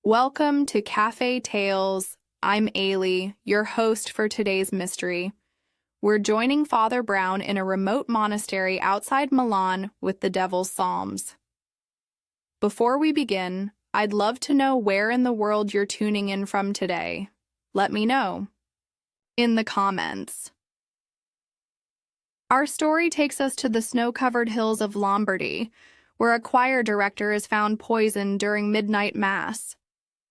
Welcome to Café Tales. I'm Alie, your host for today's mystery. We're joining Father Brown in a remote monastery outside Milan with the Devil's Psalms. Before we begin, I'd love to know where in the world you're tuning in from today. Let me know in the comments. Our story takes us to the snow-covered hills of Lombardy, where a choir director is found poisoned during midnight mass,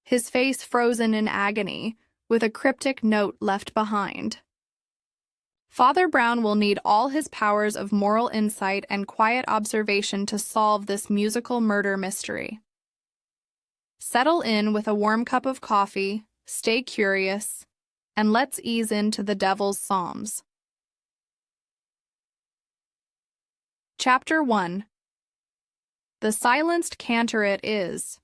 his face frozen in agony, with a cryptic note left behind. Father Brown will need all his powers of moral insight and quiet observation to solve this musical murder mystery. Settle in with a warm cup of coffee, stay curious, and let's ease into the Devil's Psalms. Chapter 1. The Silenced Cantorate is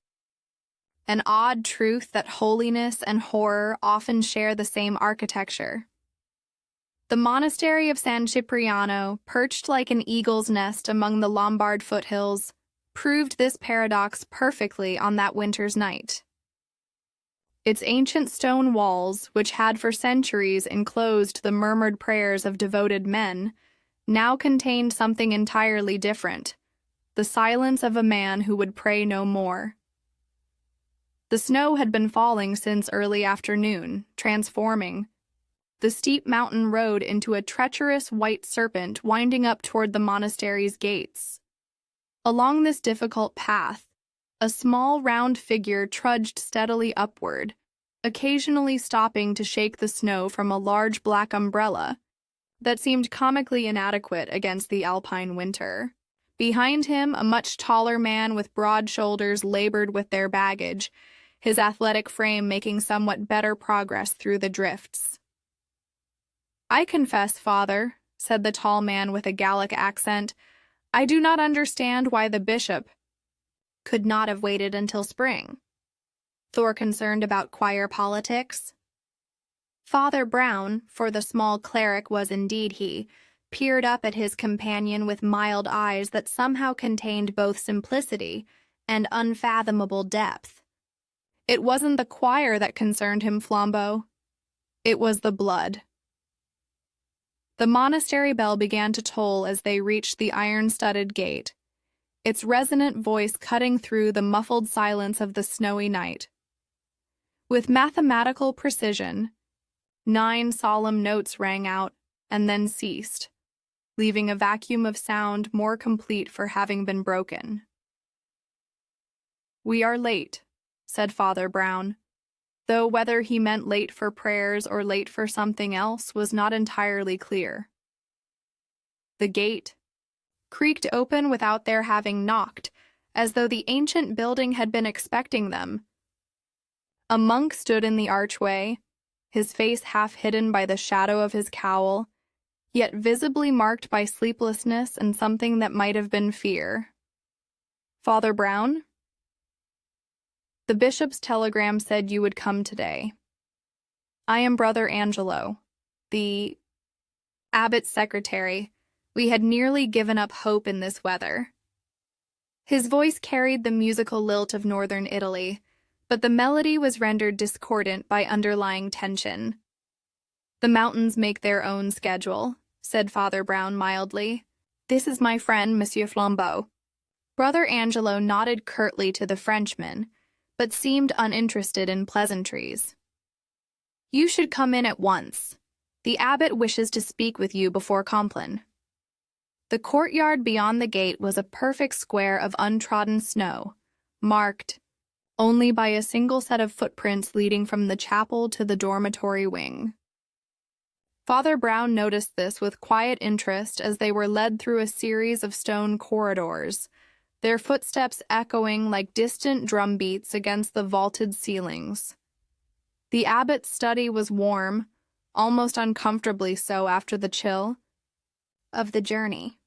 an odd truth that holiness and horror often share the same architecture. The monastery of San Cipriano, perched like an eagle's nest among the Lombard foothills, proved this paradox perfectly on that winter's night. Its ancient stone walls, which had for centuries enclosed the murmured prayers of devoted men, now contained something entirely different: the silence of a man who would pray no more. The snow had been falling since early afternoon, transforming the steep mountain road into a treacherous white serpent winding up toward the monastery's gates. Along this difficult path, a small round figure trudged steadily upward, occasionally stopping to shake the snow from a large black umbrella that seemed comically inadequate against the alpine winter. Behind him, a much taller man with broad shoulders labored with their baggage, his athletic frame making somewhat better progress through the drifts. "I confess, Father," said the tall man with a Gallic accent, "I do not understand why the bishop could not have waited until spring." Thor concerned about choir politics. Father Brown, for the small cleric was indeed he, peered up at his companion with mild eyes that somehow contained both simplicity and unfathomable depth. It wasn't the choir that concerned him, Flambeau. It was the blood. The monastery bell began to toll as they reached the iron-studded gate, its resonant voice cutting through the muffled silence of the snowy night. With mathematical precision, 9 solemn notes rang out and then ceased, leaving a vacuum of sound more complete for having been broken. "We are late," said Father Brown, though whether he meant late for prayers or late for something else was not entirely clear. The gate creaked open without their having knocked, as though the ancient building had been expecting them. A monk stood in the archway, his face half hidden by the shadow of his cowl, yet visibly marked by sleeplessness and something that might have been fear. "Father Brown?" "The bishop's telegram said you would come today. I am Brother Angelo, the abbot's secretary. We had nearly given up hope in this weather." His voice carried the musical lilt of northern Italy, but the melody was rendered discordant by underlying tension. "The mountains make their own schedule," said Father Brown mildly. "This is my friend, Monsieur Flambeau." Brother Angelo nodded curtly to the Frenchman, but seemed uninterested in pleasantries. "You should come in at once. The abbot wishes to speak with you before Compline." The courtyard beyond the gate was a perfect square of untrodden snow, marked only by a single set of footprints leading from the chapel to the dormitory wing. Father Brown noticed this with quiet interest as they were led through a series of stone corridors, their footsteps echoing like distant drumbeats against the vaulted ceilings. The abbot's study was warm, almost uncomfortably so after the chill of the journey.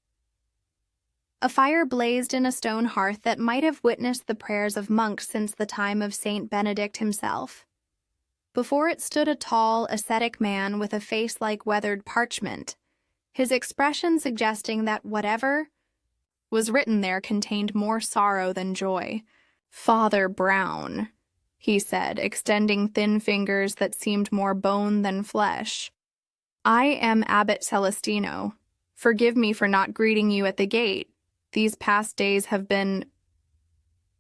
A fire blazed in a stone hearth that might have witnessed the prayers of monks since the time of Saint Benedict himself. Before it stood a tall, ascetic man with a face like weathered parchment, his expression suggesting that whatever was written there contained more sorrow than joy. "Father Brown," he said, extending thin fingers that seemed more bone than flesh. I am Abbot Celestino. Forgive me for not greeting you at the gate. These past days have been...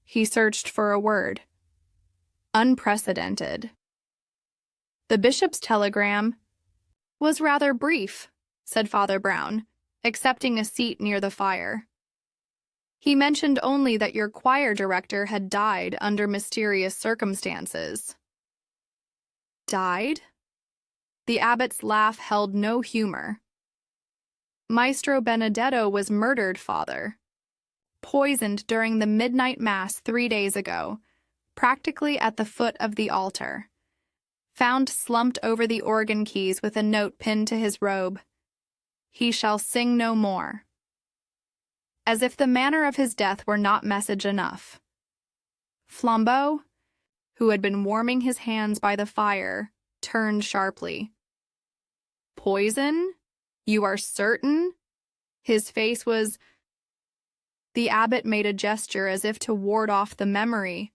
He searched for a word. Unprecedented. The bishop's telegram was rather brief, said Father Brown, accepting a seat near the fire. He mentioned only that your choir director had died under mysterious circumstances. Died? The abbot's laugh held no humor. Maestro Benedetto was murdered, Father. Poisoned during the midnight mass 3 days ago, practically at the foot of the altar. Found slumped over the organ keys with a note pinned to his robe. He shall sing no more. As if the manner of his death were not message enough. Flambeau, who had been warming his hands by the fire, turned sharply. Poison? You are certain? His face was... The abbot made a gesture as if to ward off the memory.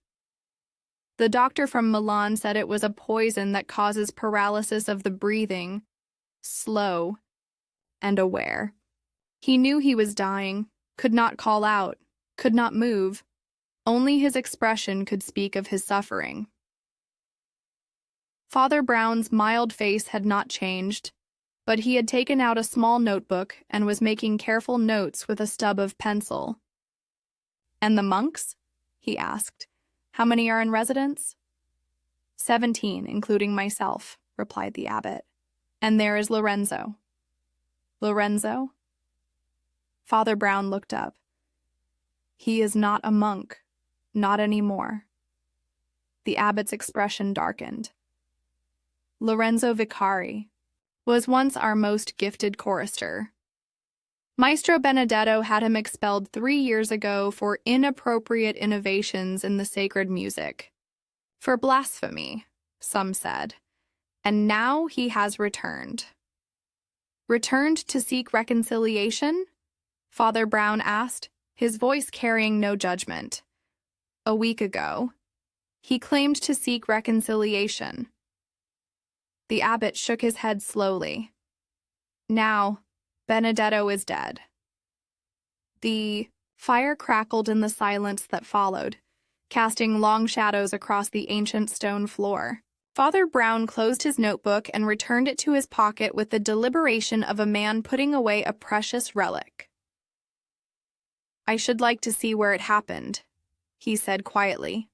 The doctor from Milan said it was a poison that causes paralysis of the breathing, slow and aware. He knew he was dying, could not call out, could not move. Only his expression could speak of his suffering. Father Brown's mild face had not changed, but he had taken out a small notebook and was making careful notes with a stub of pencil. And the monks? He asked. How many are in residence? 17, including myself, replied the abbot. And there is Lorenzo. Lorenzo? Father Brown looked up. He is not a monk, not anymore. The abbot's expression darkened. Lorenzo Vicari was once our most gifted chorister. Maestro Benedetto had him expelled 3 years ago for inappropriate innovations in the sacred music. For blasphemy, some said. And now he has returned. Returned to seek reconciliation? Father Brown asked, his voice carrying no judgment. A week ago, he claimed to seek reconciliation. The abbot shook his head slowly. Now, Benedetto is dead. The fire crackled in the silence that followed, casting long shadows across the ancient stone floor. Father Brown closed his notebook and returned it to his pocket with the deliberation of a man putting away a precious relic. I should like to see where it happened, he said quietly.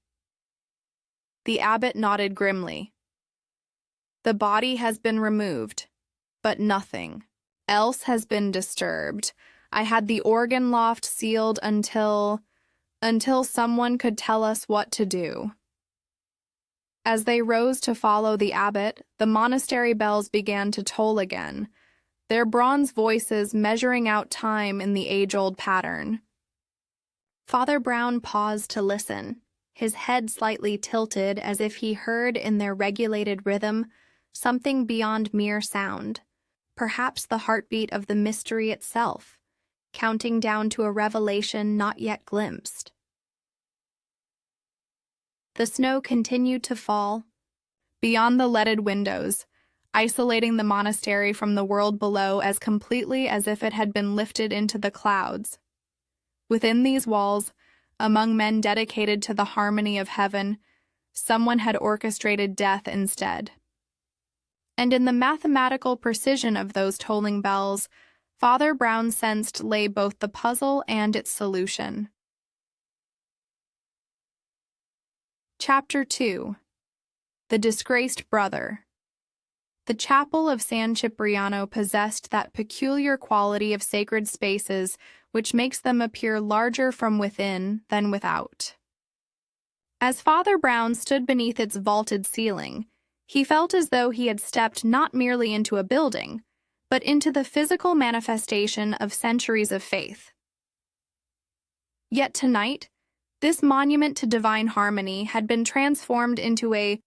The abbot nodded grimly. The body has been removed, but nothing else has been disturbed. I had the organ loft sealed until someone could tell us what to do. As they rose to follow the abbot, the monastery bells began to toll again, their bronze voices measuring out time in the age-old pattern. Father Brown paused to listen, his head slightly tilted as if he heard in their regulated rhythm something beyond mere sound. Perhaps the heartbeat of the mystery itself, counting down to a revelation not yet glimpsed. The snow continued to fall, beyond the leaded windows, isolating the monastery from the world below as completely as if it had been lifted into the clouds. Within these walls, among men dedicated to the harmony of heaven, someone had orchestrated death instead. And in the mathematical precision of those tolling bells, Father Brown sensed lay both the puzzle and its solution. Chapter 2. The Disgraced Brother. The chapel of San Cipriano possessed that peculiar quality of sacred spaces which makes them appear larger from within than without. As Father Brown stood beneath its vaulted ceiling, he felt as though he had stepped not merely into a building, but into the physical manifestation of centuries of faith. Yet tonight, this monument to divine harmony had been transformed into a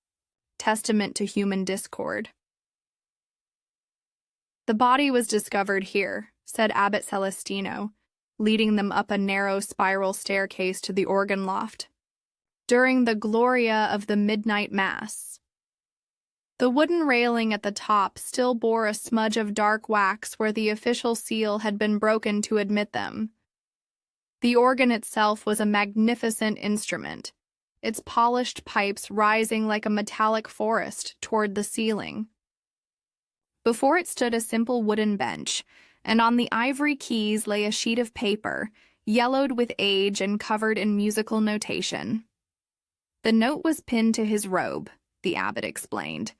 testament to human discord. The body was discovered here, said Abbot Celestino, leading them up a narrow spiral staircase to the organ loft. during the Gloria of the Midnight Mass. The wooden railing at the top still bore a smudge of dark wax where the official seal had been broken to admit them. The organ itself was a magnificent instrument, its polished pipes rising like a metallic forest toward the ceiling. Before it stood a simple wooden bench, and on the ivory keys lay a sheet of paper, yellowed with age and covered in musical notation. The note was pinned to his robe, the abbot explained,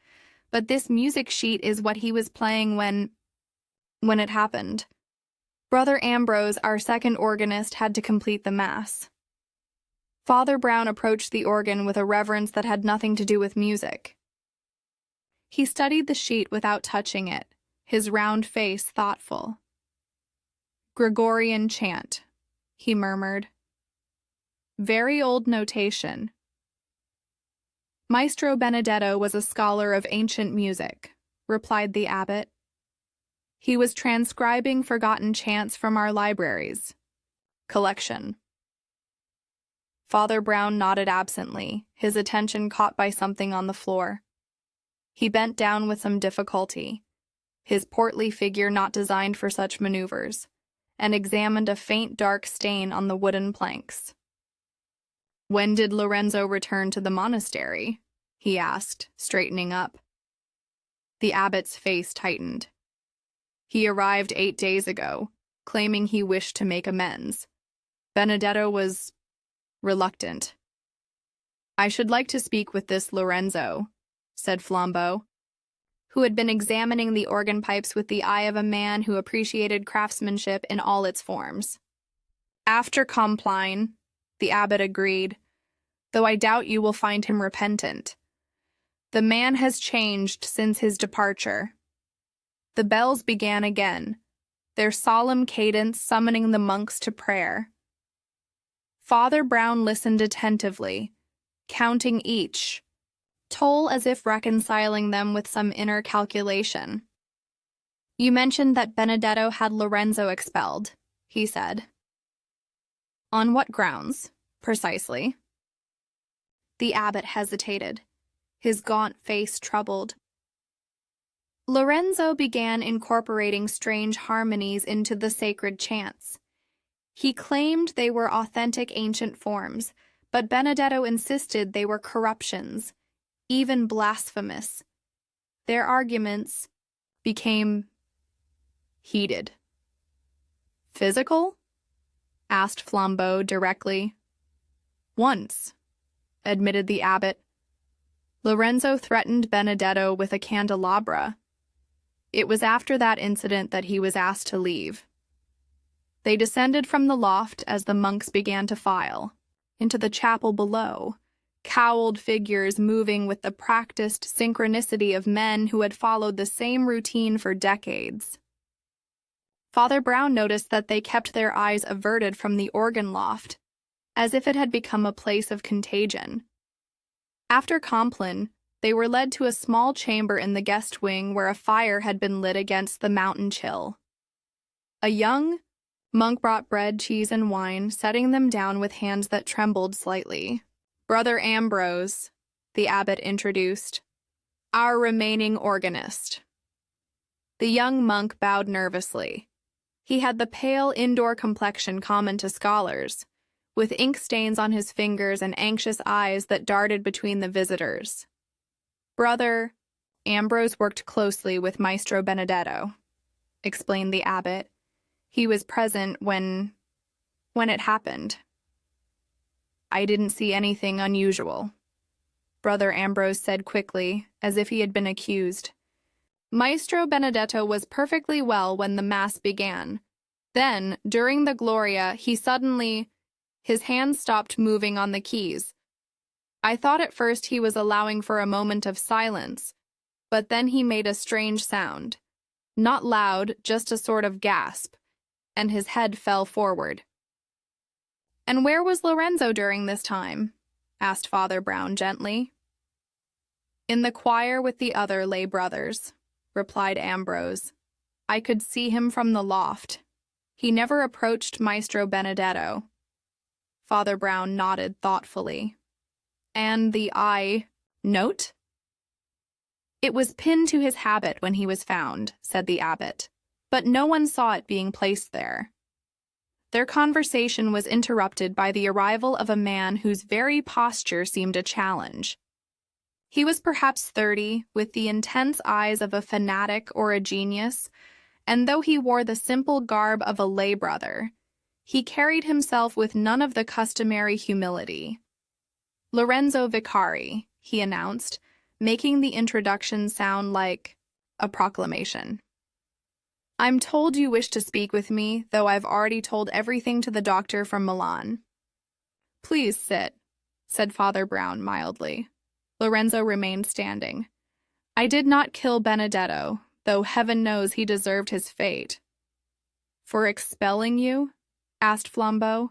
but this music sheet is what he was playing when it happened. Brother Ambrose, our second organist, had to complete the Mass. Father Brown approached the organ with a reverence that had nothing to do with music. He studied the sheet without touching it, his round face thoughtful. "Gregorian chant," he murmured. "Very old notation." "Maestro Benedetto was a scholar of ancient music," replied the abbot. "He was transcribing forgotten chants from our libraries. Collection." Father Brown nodded absently, his attention caught by something on the floor. He bent down with some difficulty, his portly figure not designed for such maneuvers, and examined a faint dark stain on the wooden planks. "When did Lorenzo return to the monastery?" he asked, straightening up. The abbot's face tightened. "He arrived 8 days ago, claiming he wished to make amends. Benedetto was reluctant." "I should like to speak with this Lorenzo," said Flambeau, who had been examining the organ pipes with the eye of a man who appreciated craftsmanship in all its forms. "After Compline," the abbot agreed, "though I doubt you will find him repentant. The man has changed since his departure." The bells began again, their solemn cadence summoning the monks to prayer. Father Brown listened attentively, counting each toll as if reconciling them with some inner calculation. "You mentioned that Benedetto had Lorenzo expelled," he said. "On what grounds, precisely?" The abbot hesitated, his gaunt face troubled. "Lorenzo began incorporating strange harmonies into the sacred chants. He claimed they were authentic ancient forms, but Benedetto insisted they were corruptions, even blasphemous. Their arguments became heated." "Physical?" asked Flambeau directly. "Once," admitted the abbot, "Lorenzo threatened Benedetto with a candelabra. It was after that incident that he was asked to leave. They descended from the loft as the monks began to file into the chapel below, cowled figures moving with the practiced synchronicity of men who had followed the same routine for decades. Father Brown noticed that they kept their eyes averted from the organ loft, as if it had become a place of contagion. After Compline, they were led to a small chamber in the guest wing where a fire had been lit against the mountain chill. A young monk brought bread, cheese, and wine, setting them down with hands that trembled slightly. "Brother Ambrose," the abbot introduced, "our remaining organist." The young monk bowed nervously. He had the pale indoor complexion common to scholars, with ink stains on his fingers and anxious eyes that darted between the visitors. "Brother Ambrose worked closely with Maestro Benedetto," explained the abbot. "He was present when it happened." "I didn't see anything unusual," Brother Ambrose said quickly, as if he had been accused. "Maestro Benedetto was perfectly well when the Mass began. Then, during the Gloria, his hands stopped moving on the keys. I thought at first he was allowing for a moment of silence, but then he made a strange sound. Not loud, just a sort of gasp, and his head fell forward." "And where was Lorenzo during this time?" asked Father Brown gently. "In the choir with the other lay brothers," replied Ambrose. "I could see him from the loft. He never approached Maestro Benedetto." Father Brown nodded thoughtfully. And the note? It was pinned to his habit when he was found, said the abbot, but no one saw it being placed there. Their conversation was interrupted by the arrival of a man whose very posture seemed a challenge. He was perhaps 30, with the intense eyes of a fanatic or a genius, and though he wore the simple garb of a lay brother, he carried himself with none of the customary humility. "Lorenzo Vicari," he announced, making the introduction sound like a proclamation. "I'm told you wish to speak with me, though I've already told everything to the doctor from Milan." "Please sit," said Father Brown mildly. Lorenzo remained standing. "I did not kill Benedetto, though heaven knows he deserved his fate." "For expelling you?" asked Flambeau.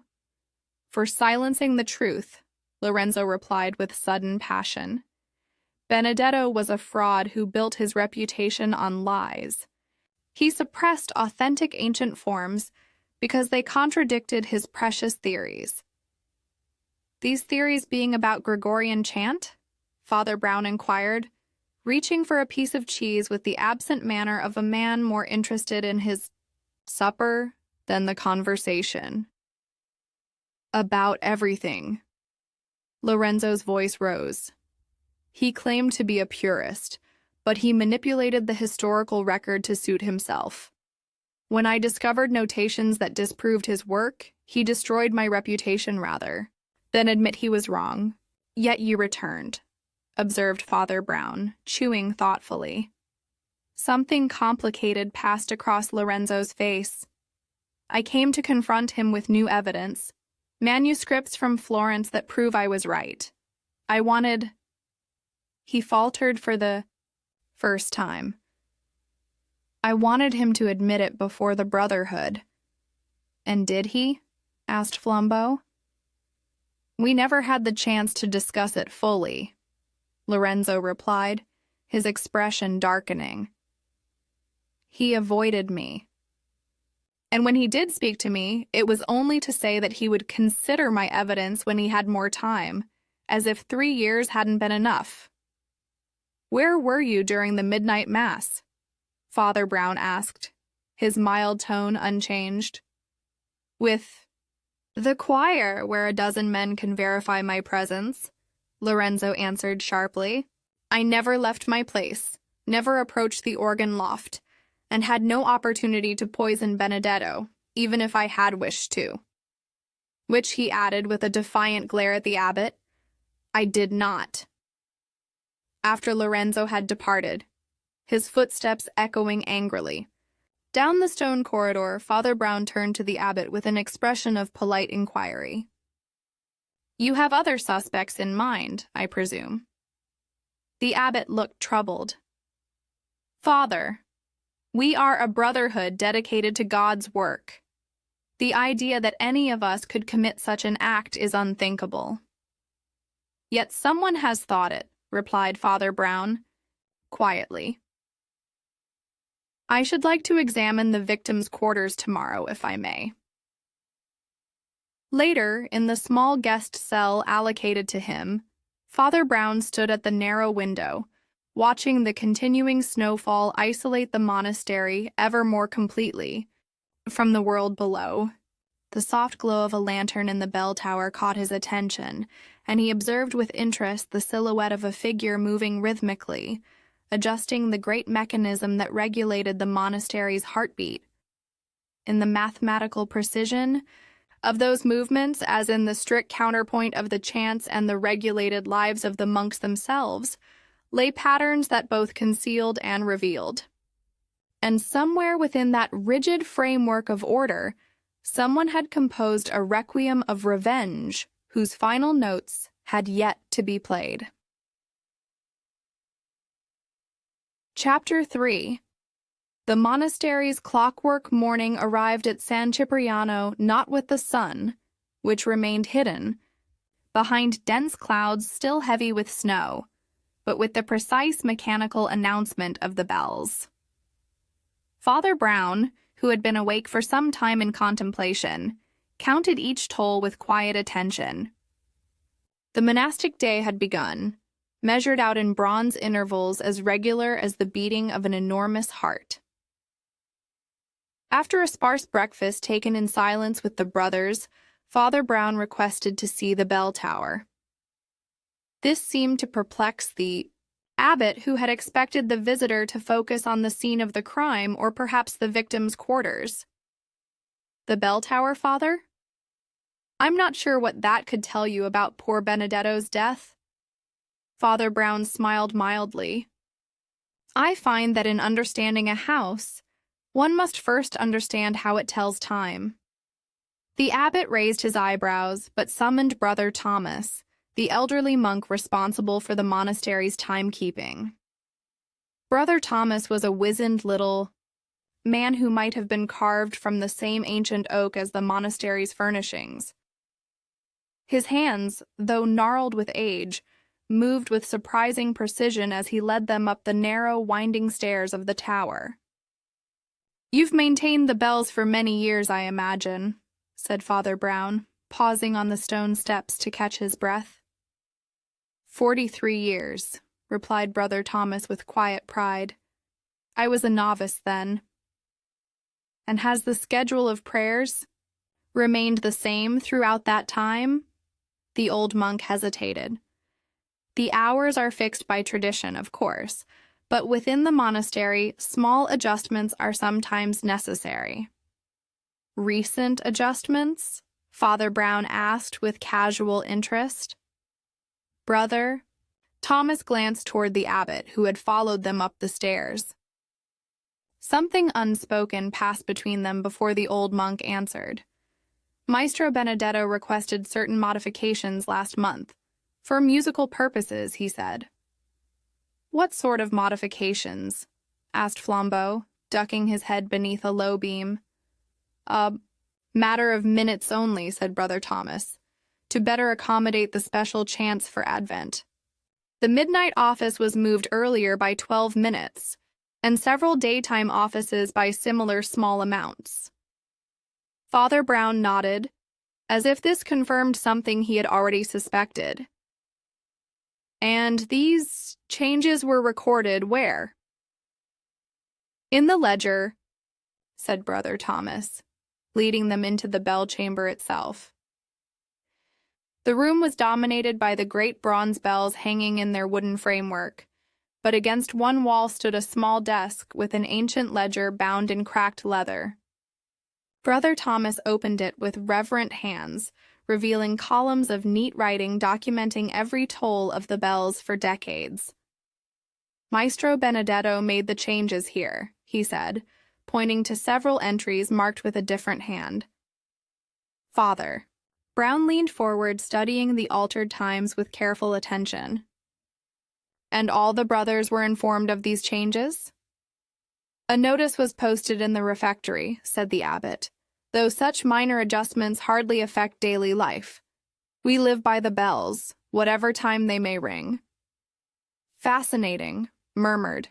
"For silencing the truth," Lorenzo replied with sudden passion. "Benedetto was a fraud who built his reputation on lies. He suppressed authentic ancient forms because they contradicted his precious theories." "These theories being about Gregorian chant?" Father Brown inquired, reaching for a piece of cheese with the absent manner of a man more interested in his supper than the conversation. "About everything." Lorenzo's voice rose. He claimed to be a purist, but he manipulated the historical record to suit himself. When I discovered notations that disproved his work, he destroyed my reputation rather than admit he was wrong. "Yet you returned," observed Father Brown, chewing thoughtfully. Something complicated passed across Lorenzo's face. "I came to confront him with new evidence, manuscripts from Florence that prove I was right. I wanted—" He faltered for the first time. "I wanted him to admit it before the Brotherhood." "And did he?" asked Flambeau. "We never had the chance to discuss it fully," Lorenzo replied, his expression darkening. "He avoided me. And when he did speak to me, it was only to say that he would consider my evidence when he had more time, as if 3 years hadn't been enough." "Where were you during the midnight mass?" Father Brown asked, his mild tone unchanged. "With the choir, where a dozen men can verify my presence," Lorenzo answered sharply. "I never left my place, never approached the organ loft, and had no opportunity to poison Benedetto, even if I had wished to." Which he added with a defiant glare at the abbot, "I did not." After Lorenzo had departed, his footsteps echoing angrily, down the stone corridor, Father Brown turned to the abbot with an expression of polite inquiry. "You have other suspects in mind, I presume?" The abbot looked troubled. "Father, we are a brotherhood dedicated to God's work. The idea that any of us could commit such an act is unthinkable." "Yet someone has thought it," replied Father Brown, quietly. "I should like to examine the victim's quarters tomorrow, if I may." Later, in the small guest cell allocated to him, Father Brown stood at the narrow window, watching the continuing snowfall isolate the monastery ever more completely from the world below. The soft glow of a lantern in the bell tower caught his attention, and he observed with interest the silhouette of a figure moving rhythmically, adjusting the great mechanism that regulated the monastery's heartbeat. In the mathematical precision of those movements, as in the strict counterpoint of the chants and the regulated lives of the monks themselves, lay patterns that both concealed and revealed. And somewhere within that rigid framework of order, someone had composed a requiem of revenge whose final notes had yet to be played. Chapter 3. The monastery's clockwork morning arrived at San Cipriano not with the sun, which remained hidden, behind dense clouds still heavy with snow, but with the precise mechanical announcement of the bells. Father Brown, who had been awake for some time in contemplation, counted each toll with quiet attention. The monastic day had begun, measured out in bronze intervals as regular as the beating of an enormous heart. After a sparse breakfast taken in silence with the brothers, Father Brown requested to see the bell tower. This seemed to perplex the abbot, who had expected the visitor to focus on the scene of the crime or perhaps the victim's quarters. The bell tower, Father? I'm not sure what that could tell you about poor Benedetto's death. Father Brown smiled mildly. I find that in understanding a house, one must first understand how it tells time. The abbot raised his eyebrows, but summoned Brother Thomas, the elderly monk responsible for the monastery's timekeeping. Brother Thomas was a wizened little man who might have been carved from the same ancient oak as the monastery's furnishings. His hands, though gnarled with age, moved with surprising precision as he led them up the narrow, winding stairs of the tower. "You've maintained the bells for many years, I imagine," said Father Brown, pausing on the stone steps to catch his breath. 43 years, replied Brother Thomas with quiet pride. I was a novice then. And has the schedule of prayers remained the same throughout that time? The old monk hesitated. The hours are fixed by tradition, of course, but within the monastery, small adjustments are sometimes necessary. Recent adjustments? Father Brown asked with casual interest. Brother, Thomas glanced toward the abbot, who had followed them up the stairs. Something unspoken passed between them before the old monk answered. Maestro Benedetto requested certain modifications last month. For musical purposes, he said. What sort of modifications? Asked Flambeau, ducking his head beneath a low beam. A matter of minutes only, said Brother Thomas, to better accommodate the special chants for Advent. The midnight office was moved earlier by 12 minutes, and several daytime offices by similar small amounts. Father Brown nodded, as if this confirmed something he had already suspected. And these changes were recorded where? In the ledger, said Brother Thomas, leading them into the bell chamber itself. The room was dominated by the great bronze bells hanging in their wooden framework, but against one wall stood a small desk with an ancient ledger bound in cracked leather. Brother Thomas opened it with reverent hands, revealing columns of neat writing documenting every toll of the bells for decades. Maestro Benedetto made the changes here, he said, pointing to several entries marked with a different hand. Father. Brown leaned forward, studying the altered times with careful attention. And all the brothers were informed of these changes? A notice was posted in the refectory, said the abbot, though such minor adjustments hardly affect daily life. We live by the bells, whatever time they may ring. Fascinating, murmured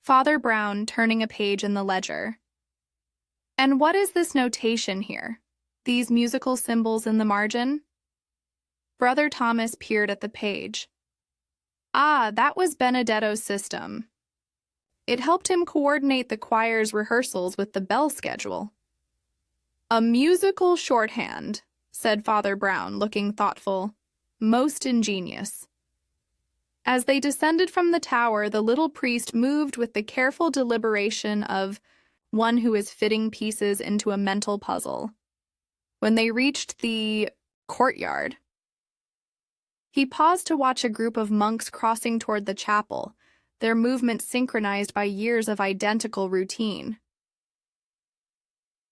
Father Brown, turning a page in the ledger. And what is this notation here? These musical symbols in the margin? Brother Thomas peered at the page. Ah, that was Benedetto's system. It helped him coordinate the choir's rehearsals with the bell schedule. A musical shorthand, said Father Brown, looking thoughtful. Most ingenious. As they descended from the tower, the little priest moved with the careful deliberation of one who is fitting pieces into a mental puzzle. When they reached the courtyard, he paused to watch a group of monks crossing toward the chapel, their movements synchronized by years of identical routine.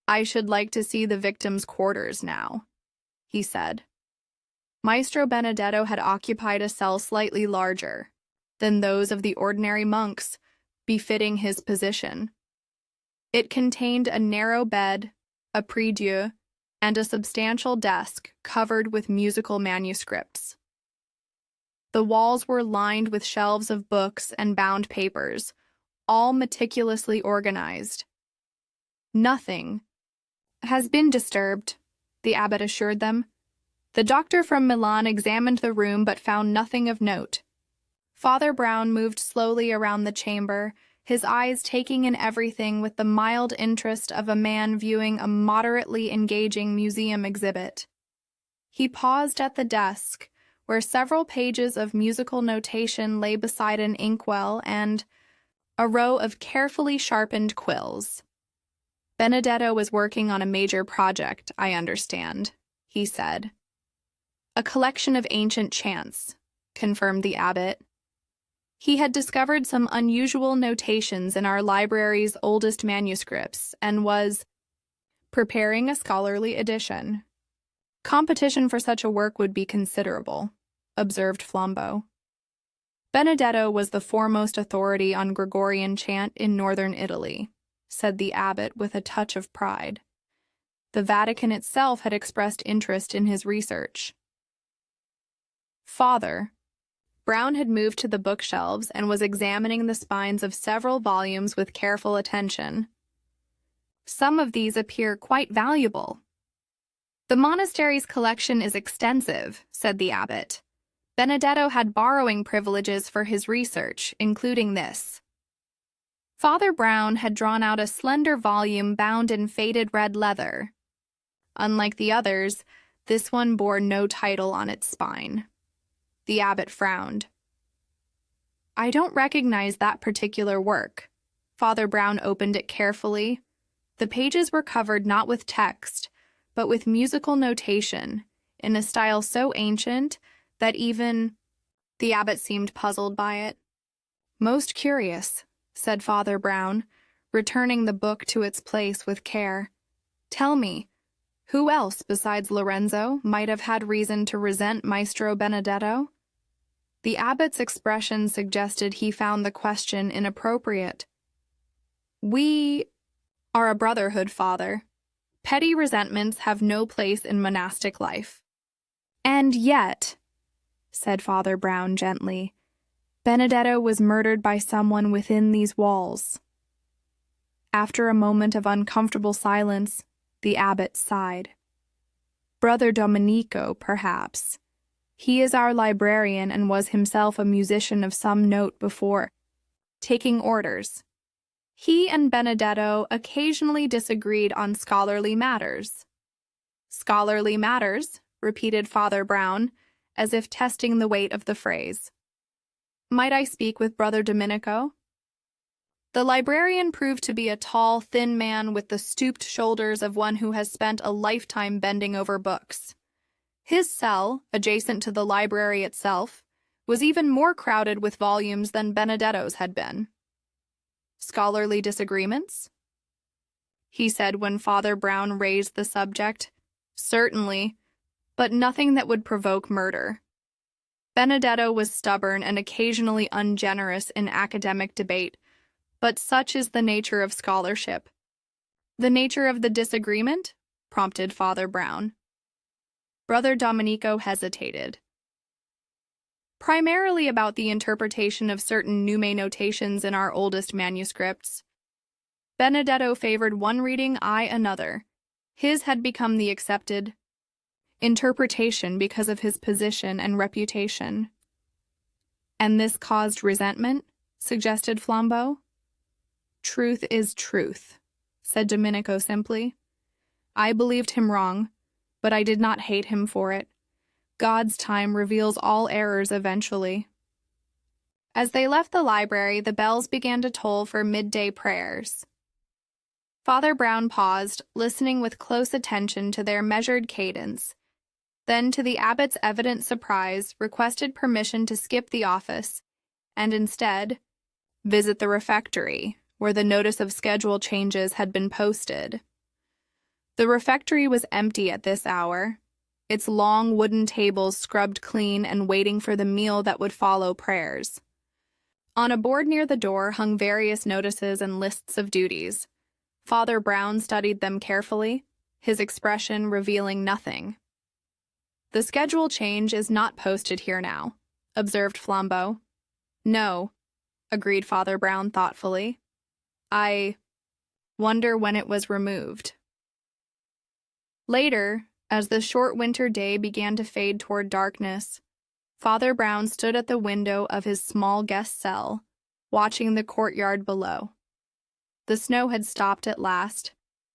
I should like to see the victim's quarters now, he said. Maestro Benedetto had occupied a cell slightly larger than those of the ordinary monks, befitting his position. It contained a narrow bed, a prie-dieu, and a substantial desk covered with musical manuscripts. The walls were lined with shelves of books and bound papers, all meticulously organized. Nothing has been disturbed, the abbot assured them. The doctor from Milan examined the room but found nothing of note. Father Brown moved slowly around the chamber, his eyes taking in everything with the mild interest of a man viewing a moderately engaging museum exhibit. He paused at the desk, where several pages of musical notation lay beside an inkwell and a row of carefully sharpened quills. "Benedetto was working on a major project, I understand," he said. "A collection of ancient chants," confirmed the abbot. He had discovered some unusual notations in our library's oldest manuscripts and was preparing a scholarly edition. "Competition for such a work would be considerable," observed Flambeau. "Benedetto was the foremost authority on Gregorian chant in northern Italy," said the abbot with a touch of pride. The Vatican itself had expressed interest in his research. "Father," Brown had moved to the bookshelves and was examining the spines of several volumes with careful attention. "Some of these appear quite valuable." "The monastery's collection is extensive," said the abbot. "Benedetto had borrowing privileges for his research, including this." Father Brown had drawn out a slender volume bound in faded red leather. Unlike the others, this one bore no title on its spine. The abbot frowned. "I don't recognize that particular work." Father Brown opened it carefully. The pages were covered not with text, but with musical notation, in a style so ancient that even the abbot seemed puzzled by it. "Most curious," said Father Brown, returning the book to its place with care. "Tell me, who else besides Lorenzo might have had reason to resent Maestro Benedetto?" The abbot's expression suggested he found the question inappropriate. "We are a brotherhood, Father. Petty resentments have no place in monastic life." "And yet," said Father Brown gently, "Benedetto was murdered by someone within these walls." After a moment of uncomfortable silence, the abbot sighed. "Brother Domenico, perhaps. He is our librarian and was himself a musician of some note before taking orders. He and Benedetto occasionally disagreed on scholarly matters." "Scholarly matters," repeated Father Brown, as if testing the weight of the phrase. "Might I speak with Brother Domenico?" The librarian proved to be a tall, thin man with the stooped shoulders of one who has spent a lifetime bending over books. His cell, adjacent to the library itself, was even more crowded with volumes than Benedetto's had been. "Scholarly disagreements?" he said when Father Brown raised the subject. "Certainly, but nothing that would provoke murder." Benedetto was stubborn and occasionally ungenerous in academic debate, but such is the nature of scholarship. "The nature of the disagreement?" prompted Father Brown. Brother Domenico hesitated. "Primarily about the interpretation of certain nume notations in our oldest manuscripts. Benedetto favored one reading, I another. His had become the accepted interpretation because of his position and reputation." "And this caused resentment?" suggested Flambeau. "Truth is truth," said Domenico simply. "I believed him wrong, but I did not hate him for it. God's time reveals all errors eventually." As they left the library, the bells began to toll for midday prayers. Father Brown paused, listening with close attention to their measured cadence. Then, to the abbot's evident surprise, requested permission to skip the office and instead visit the refectory, where the notice of schedule changes had been posted. The refectory was empty at this hour, its long wooden tables scrubbed clean and waiting for the meal that would follow prayers. On a board near the door hung various notices and lists of duties. Father Brown studied them carefully, his expression revealing nothing. "The schedule change is not posted here now," observed Flambeau. "No," agreed Father Brown thoughtfully. "I wonder when it was removed." Later, As the short winter day began to fade toward darkness, Father Brown stood at the window of his small guest cell, watching the courtyard below. The snow had stopped at last,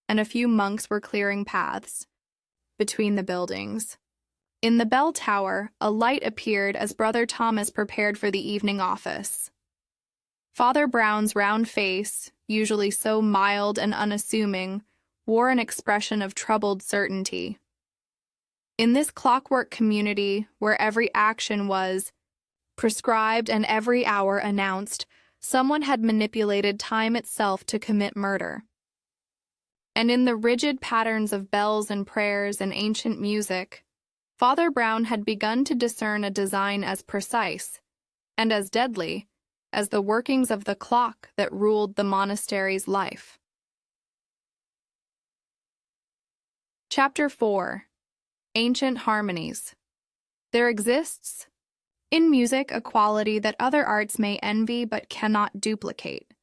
and a few monks were clearing paths between the buildings. In the bell tower, a light appeared as Brother Thomas prepared for the evening office. Father Brown's round face, usually so mild and unassuming, wore an expression of troubled certainty. In this clockwork community, where every action was prescribed and every hour announced, someone had manipulated time itself to commit murder. And in the rigid patterns of bells and prayers and ancient music, Father Brown had begun to discern a design as precise and as deadly as the workings of the clock that ruled the monastery's life. Chapter 4. Ancient Harmonies. There exists, in music, a quality that other arts may envy but cannot duplicate: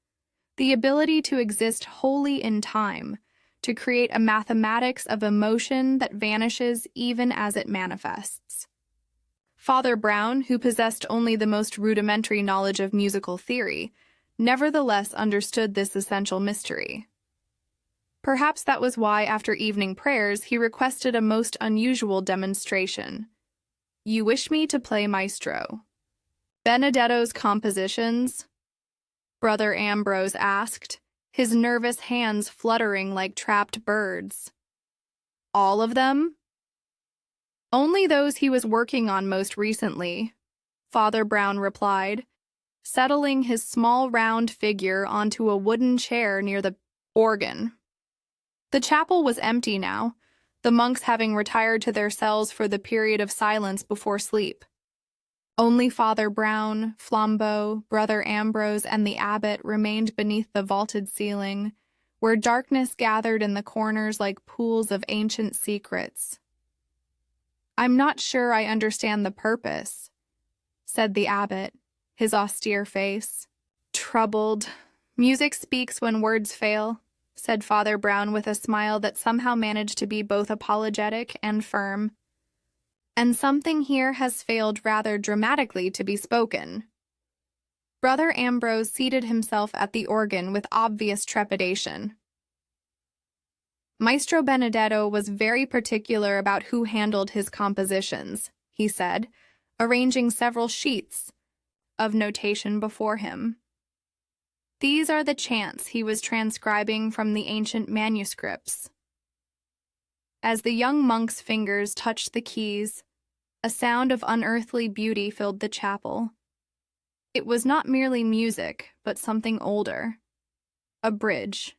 the ability to exist wholly in time, to create a mathematics of emotion that vanishes even as it manifests. Father Brown, who possessed only the most rudimentary knowledge of musical theory, nevertheless understood this essential mystery. Perhaps that was why, after evening prayers, he requested a most unusual demonstration. "You wish me to play Maestro Benedetto's compositions?" Brother Ambrose asked, his nervous hands fluttering like trapped birds. "All of them?" "Only those he was working on most recently," Father Brown replied, settling his small round figure onto a wooden chair near the organ. The chapel was empty now, the monks having retired to their cells for the period of silence before sleep. Only Father Brown, Flambeau, Brother Ambrose, and the abbot remained beneath the vaulted ceiling, where darkness gathered in the corners like pools of ancient secrets. "I'm not sure I understand the purpose," said the abbot, his austere face troubled. "Music speaks when words fail," said Father Brown with a smile that somehow managed to be both apologetic and firm. "And something here has failed rather dramatically to be spoken." Brother Ambrose seated himself at the organ with obvious trepidation. "Maestro Benedetto was very particular about who handled his compositions," he said, arranging several sheets of notation before him. "These are the chants he was transcribing from the ancient manuscripts." As the young monk's fingers touched the keys, a sound of unearthly beauty filled the chapel. It was not merely music, but something older. A bridge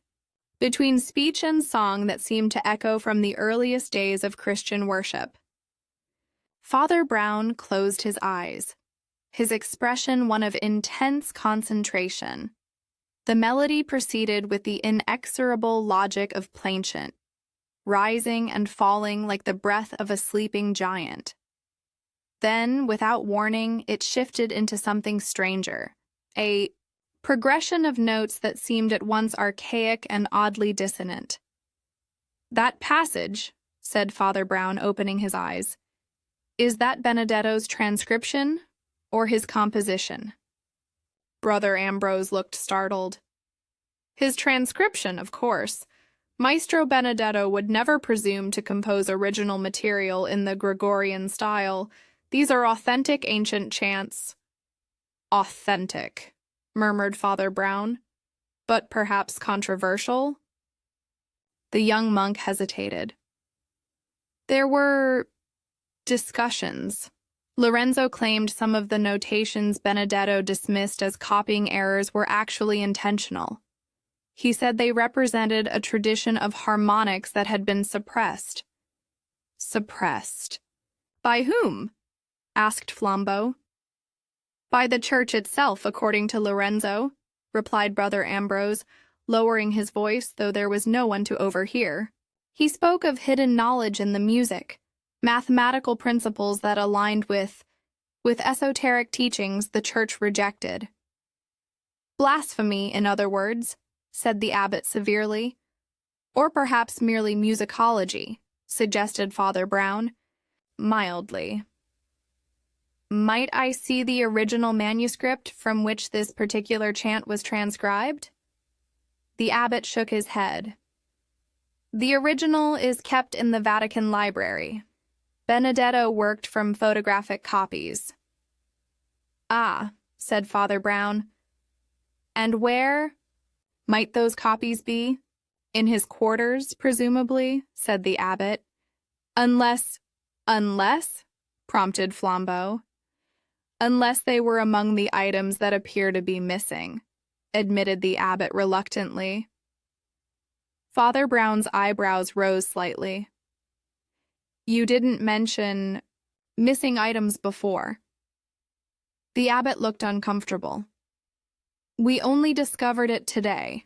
between speech and song that seemed to echo from the earliest days of Christian worship. Father Brown closed his eyes, his expression one of intense concentration. The melody proceeded with the inexorable logic of plainchant, rising and falling like the breath of a sleeping giant. Then, without warning, it shifted into something stranger, a progression of notes that seemed at once archaic and oddly dissonant. "That passage," said Father Brown, opening his eyes, "is that Benedetto's transcription or his composition?" Brother Ambrose looked startled. "His transcription, of course. Maestro Benedetto would never presume to compose original material in the Gregorian style. These are authentic ancient chants." "Authentic," murmured Father Brown, "but perhaps controversial?" The young monk hesitated. "There were discussions. Lorenzo claimed some of the notations Benedetto dismissed as copying errors were actually intentional. He said they represented a tradition of harmonics that had been suppressed." "Suppressed? By whom?" asked Flambeau. "By the church itself, according to Lorenzo," replied Brother Ambrose, lowering his voice, though there was no one to overhear. He spoke of hidden knowledge in the music, mathematical principles that aligned with esoteric teachings the church rejected. "Blasphemy, in other words," said the abbot severely. "Or perhaps merely musicology," suggested Father Brown, mildly. Might I see the original manuscript from which this particular chant was transcribed? The abbot shook his head. The original is kept in the Vatican Library. Benedetto worked from photographic copies. Ah, said Father Brown. And where might those copies be? In his quarters, presumably, said the abbot. Unless, prompted Flambeau. Unless they were among the items that appear to be missing, admitted the abbot reluctantly. Father Brown's eyebrows rose slightly. You didn't mention missing items before. The abbot looked uncomfortable. We only discovered it today.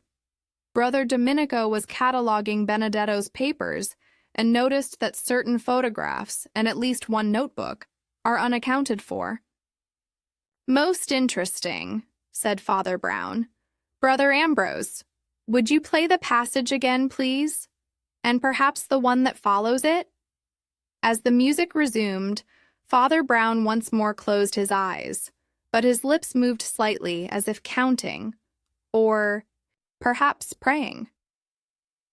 Brother Domenico was cataloging Benedetto's papers and noticed that certain photographs and at least one notebook are unaccounted for. Most interesting, said Father Brown. Brother Ambrose, would you play the passage again, please? And perhaps the one that follows it? As the music resumed, Father Brown once more closed his eyes, but his lips moved slightly as if counting, or perhaps praying.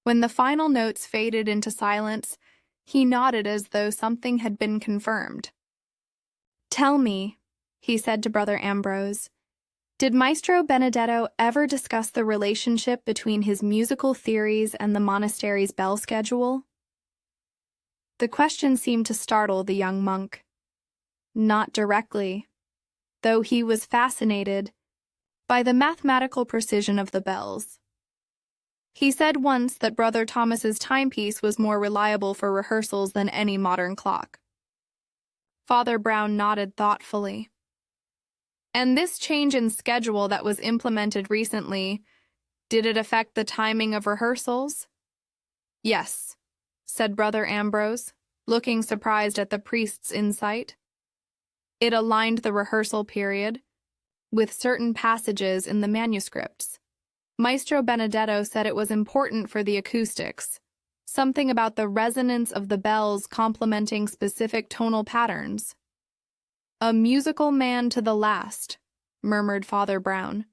When the final notes faded into silence, he nodded as though something had been confirmed. Tell me, he said to Brother Ambrose, did Maestro Benedetto ever discuss the relationship between his musical theories and the monastery's bell schedule? The question seemed to startle the young monk. Not directly, though he was fascinated by the mathematical precision of the bells. He said once that Brother Thomas's timepiece was more reliable for rehearsals than any modern clock. Father Brown nodded thoughtfully. And this change in schedule that was implemented recently, did it affect the timing of rehearsals? Yes, said Brother Ambrose, looking surprised at the priest's insight. It aligned the rehearsal period with certain passages in the manuscripts. Maestro Benedetto said it was important for the acoustics, something about the resonance of the bells complementing specific tonal patterns. A musical man to the last, murmured Father Brown.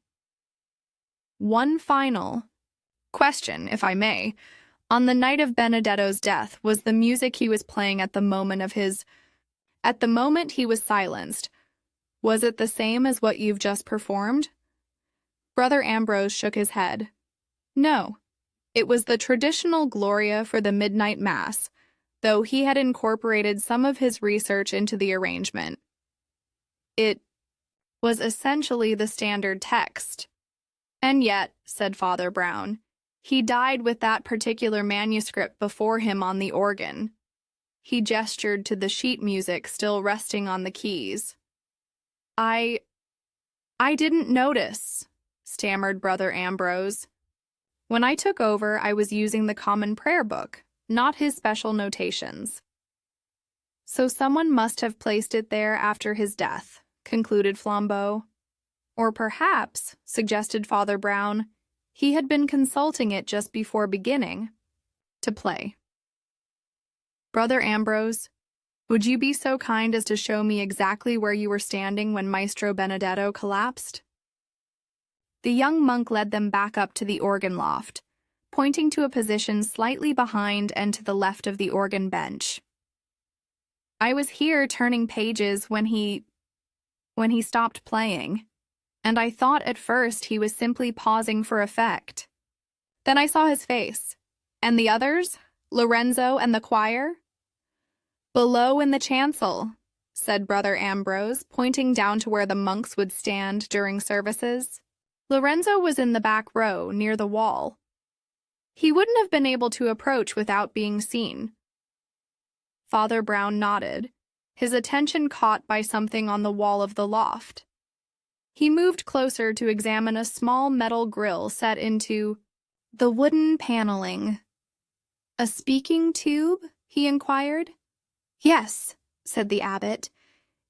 One final question, if I may. On the night of Benedetto's death, was the music he was playing at the moment he was silenced, was it the same as what you've just performed? Brother Ambrose shook his head. No, it was the traditional Gloria for the midnight mass, though he had incorporated some of his research into the arrangement. It was essentially the standard text. And yet, said Father Brown, he died with that particular manuscript before him on the organ. He gestured to the sheet music still resting on the keys. I didn't notice, stammered Brother Ambrose. When I took over, I was using the common prayer book, not his special notations. So someone must have placed it there after his death, concluded Flambeau. Or perhaps, suggested Father Brown, he had been consulting it just before beginning to play. Brother Ambrose, would you be so kind as to show me exactly where you were standing when Maestro Benedetto collapsed? The young monk led them back up to the organ loft, pointing to a position slightly behind and to the left of the organ bench. I was here turning pages when he stopped playing, and I thought at first he was simply pausing for effect. Then I saw his face. And the others? Lorenzo and the choir? Below in the chancel, said Brother Ambrose, pointing down to where the monks would stand during services. Lorenzo was in the back row, near the wall. He wouldn't have been able to approach without being seen. Father Brown nodded, his attention caught by something on the wall of the loft. He moved closer to examine a small metal grill set into the wooden paneling. A speaking tube? He inquired. Yes, said the abbot.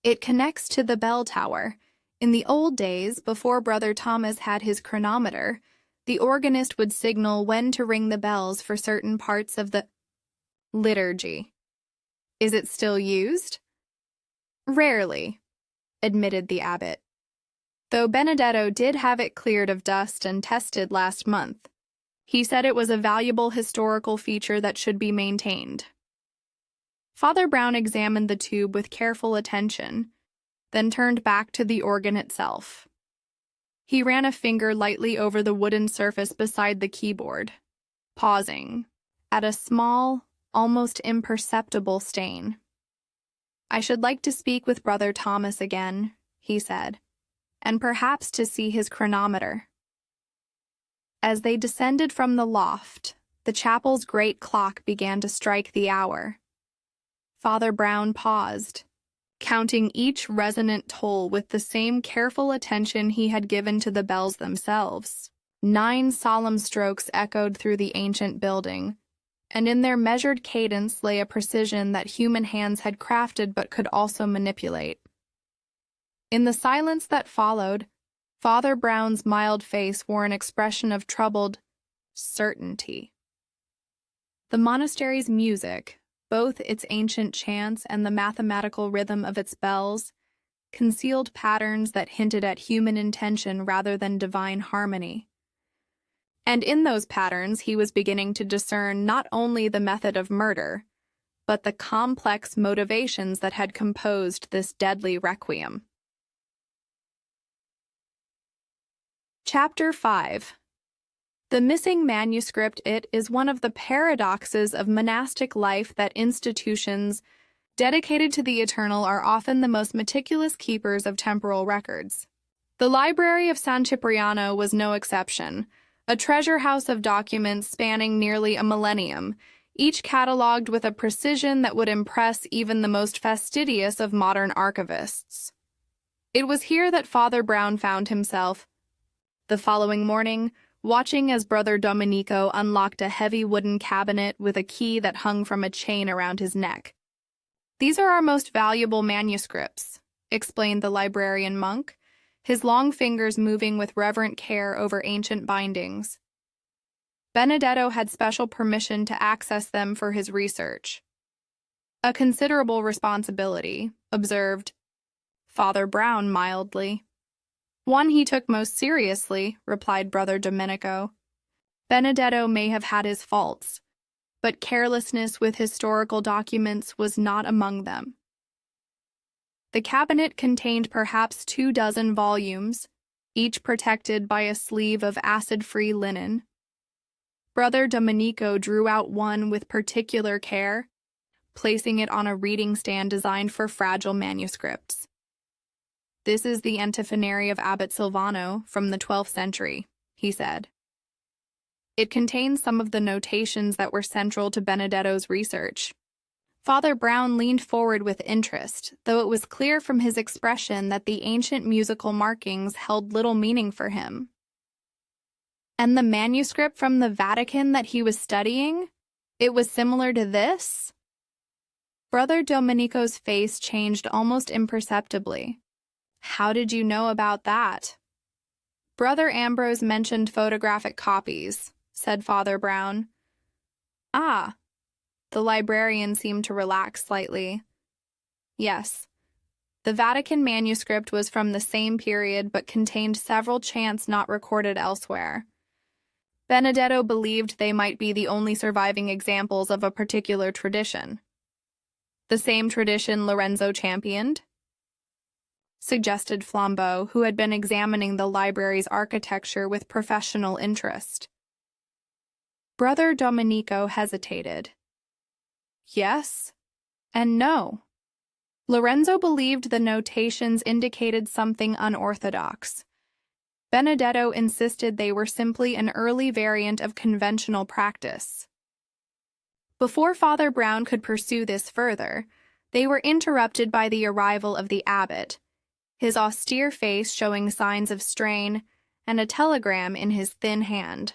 It connects to the bell tower. In the old days, before Brother Thomas had his chronometer, the organist would signal when to ring the bells for certain parts of the Liturgy. Is it still used? Rarely, admitted the abbot, though Benedetto did have it cleared of dust and tested last month. He said it was a valuable historical feature that should be maintained. Father Brown examined the tube with careful attention, then turned back to the organ itself. He ran a finger lightly over the wooden surface beside the keyboard, pausing at a small, almost imperceptible stain. "I should like to speak with Brother Thomas again," he said, "and perhaps to see his chronometer." As they descended from the loft, the chapel's great clock began to strike the hour. Father Brown paused, counting each resonant toll with the same careful attention he had given to the bells themselves. 9 solemn strokes echoed through the ancient building, and in their measured cadence lay a precision that human hands had crafted but could also manipulate. In the silence that followed, Father Brown's mild face wore an expression of troubled certainty. The monastery's music, both its ancient chants and the mathematical rhythm of its bells, concealed patterns that hinted at human intention rather than divine harmony. And in those patterns he was beginning to discern not only the method of murder, but the complex motivations that had composed this deadly requiem. Chapter 5. The missing manuscript. It is one of the paradoxes of monastic life that institutions dedicated to the eternal are often the most meticulous keepers of temporal records. The Library of San Cipriano was no exception, a treasure house of documents spanning nearly a millennium, each catalogued with a precision that would impress even the most fastidious of modern archivists. It was here that Father Brown found himself, the following morning, watching as Brother Domenico unlocked a heavy wooden cabinet with a key that hung from a chain around his neck. "These are our most valuable manuscripts," explained the librarian monk, his long fingers moving with reverent care over ancient bindings. Benedetto had special permission to access them for his research. "A considerable responsibility," observed Father Brown mildly. "One he took most seriously," replied Brother Domenico. "Benedetto may have had his faults, but carelessness with historical documents was not among them." The cabinet contained perhaps 24 volumes, each protected by a sleeve of acid-free linen. Brother Domenico drew out one with particular care, placing it on a reading stand designed for fragile manuscripts. "This is the Antiphonary of Abbot Silvano from the 12th century, he said. "It contains some of the notations that were central to Benedetto's research." Father Brown leaned forward with interest, though it was clear from his expression that the ancient musical markings held little meaning for him. "And the manuscript from the Vatican that he was studying? It was similar to this?" Brother Domenico's face changed almost imperceptibly. "How did you know about that?" "Brother Ambrose mentioned photographic copies," said Father Brown. "Ah." The librarian seemed to relax slightly. "Yes. The Vatican manuscript was from the same period but contained several chants not recorded elsewhere. Benedetto believed they might be the only surviving examples of a particular tradition." "The same tradition Lorenzo championed?" suggested Flambeau, who had been examining the library's architecture with professional interest. Brother Domenico hesitated. "Yes and no." Lorenzo believed the notations indicated something unorthodox. Benedetto insisted they were simply an early variant of conventional practice. Before Father Brown could pursue this further, they were interrupted by the arrival of the abbot, his austere face showing signs of strain, and a telegram in his thin hand.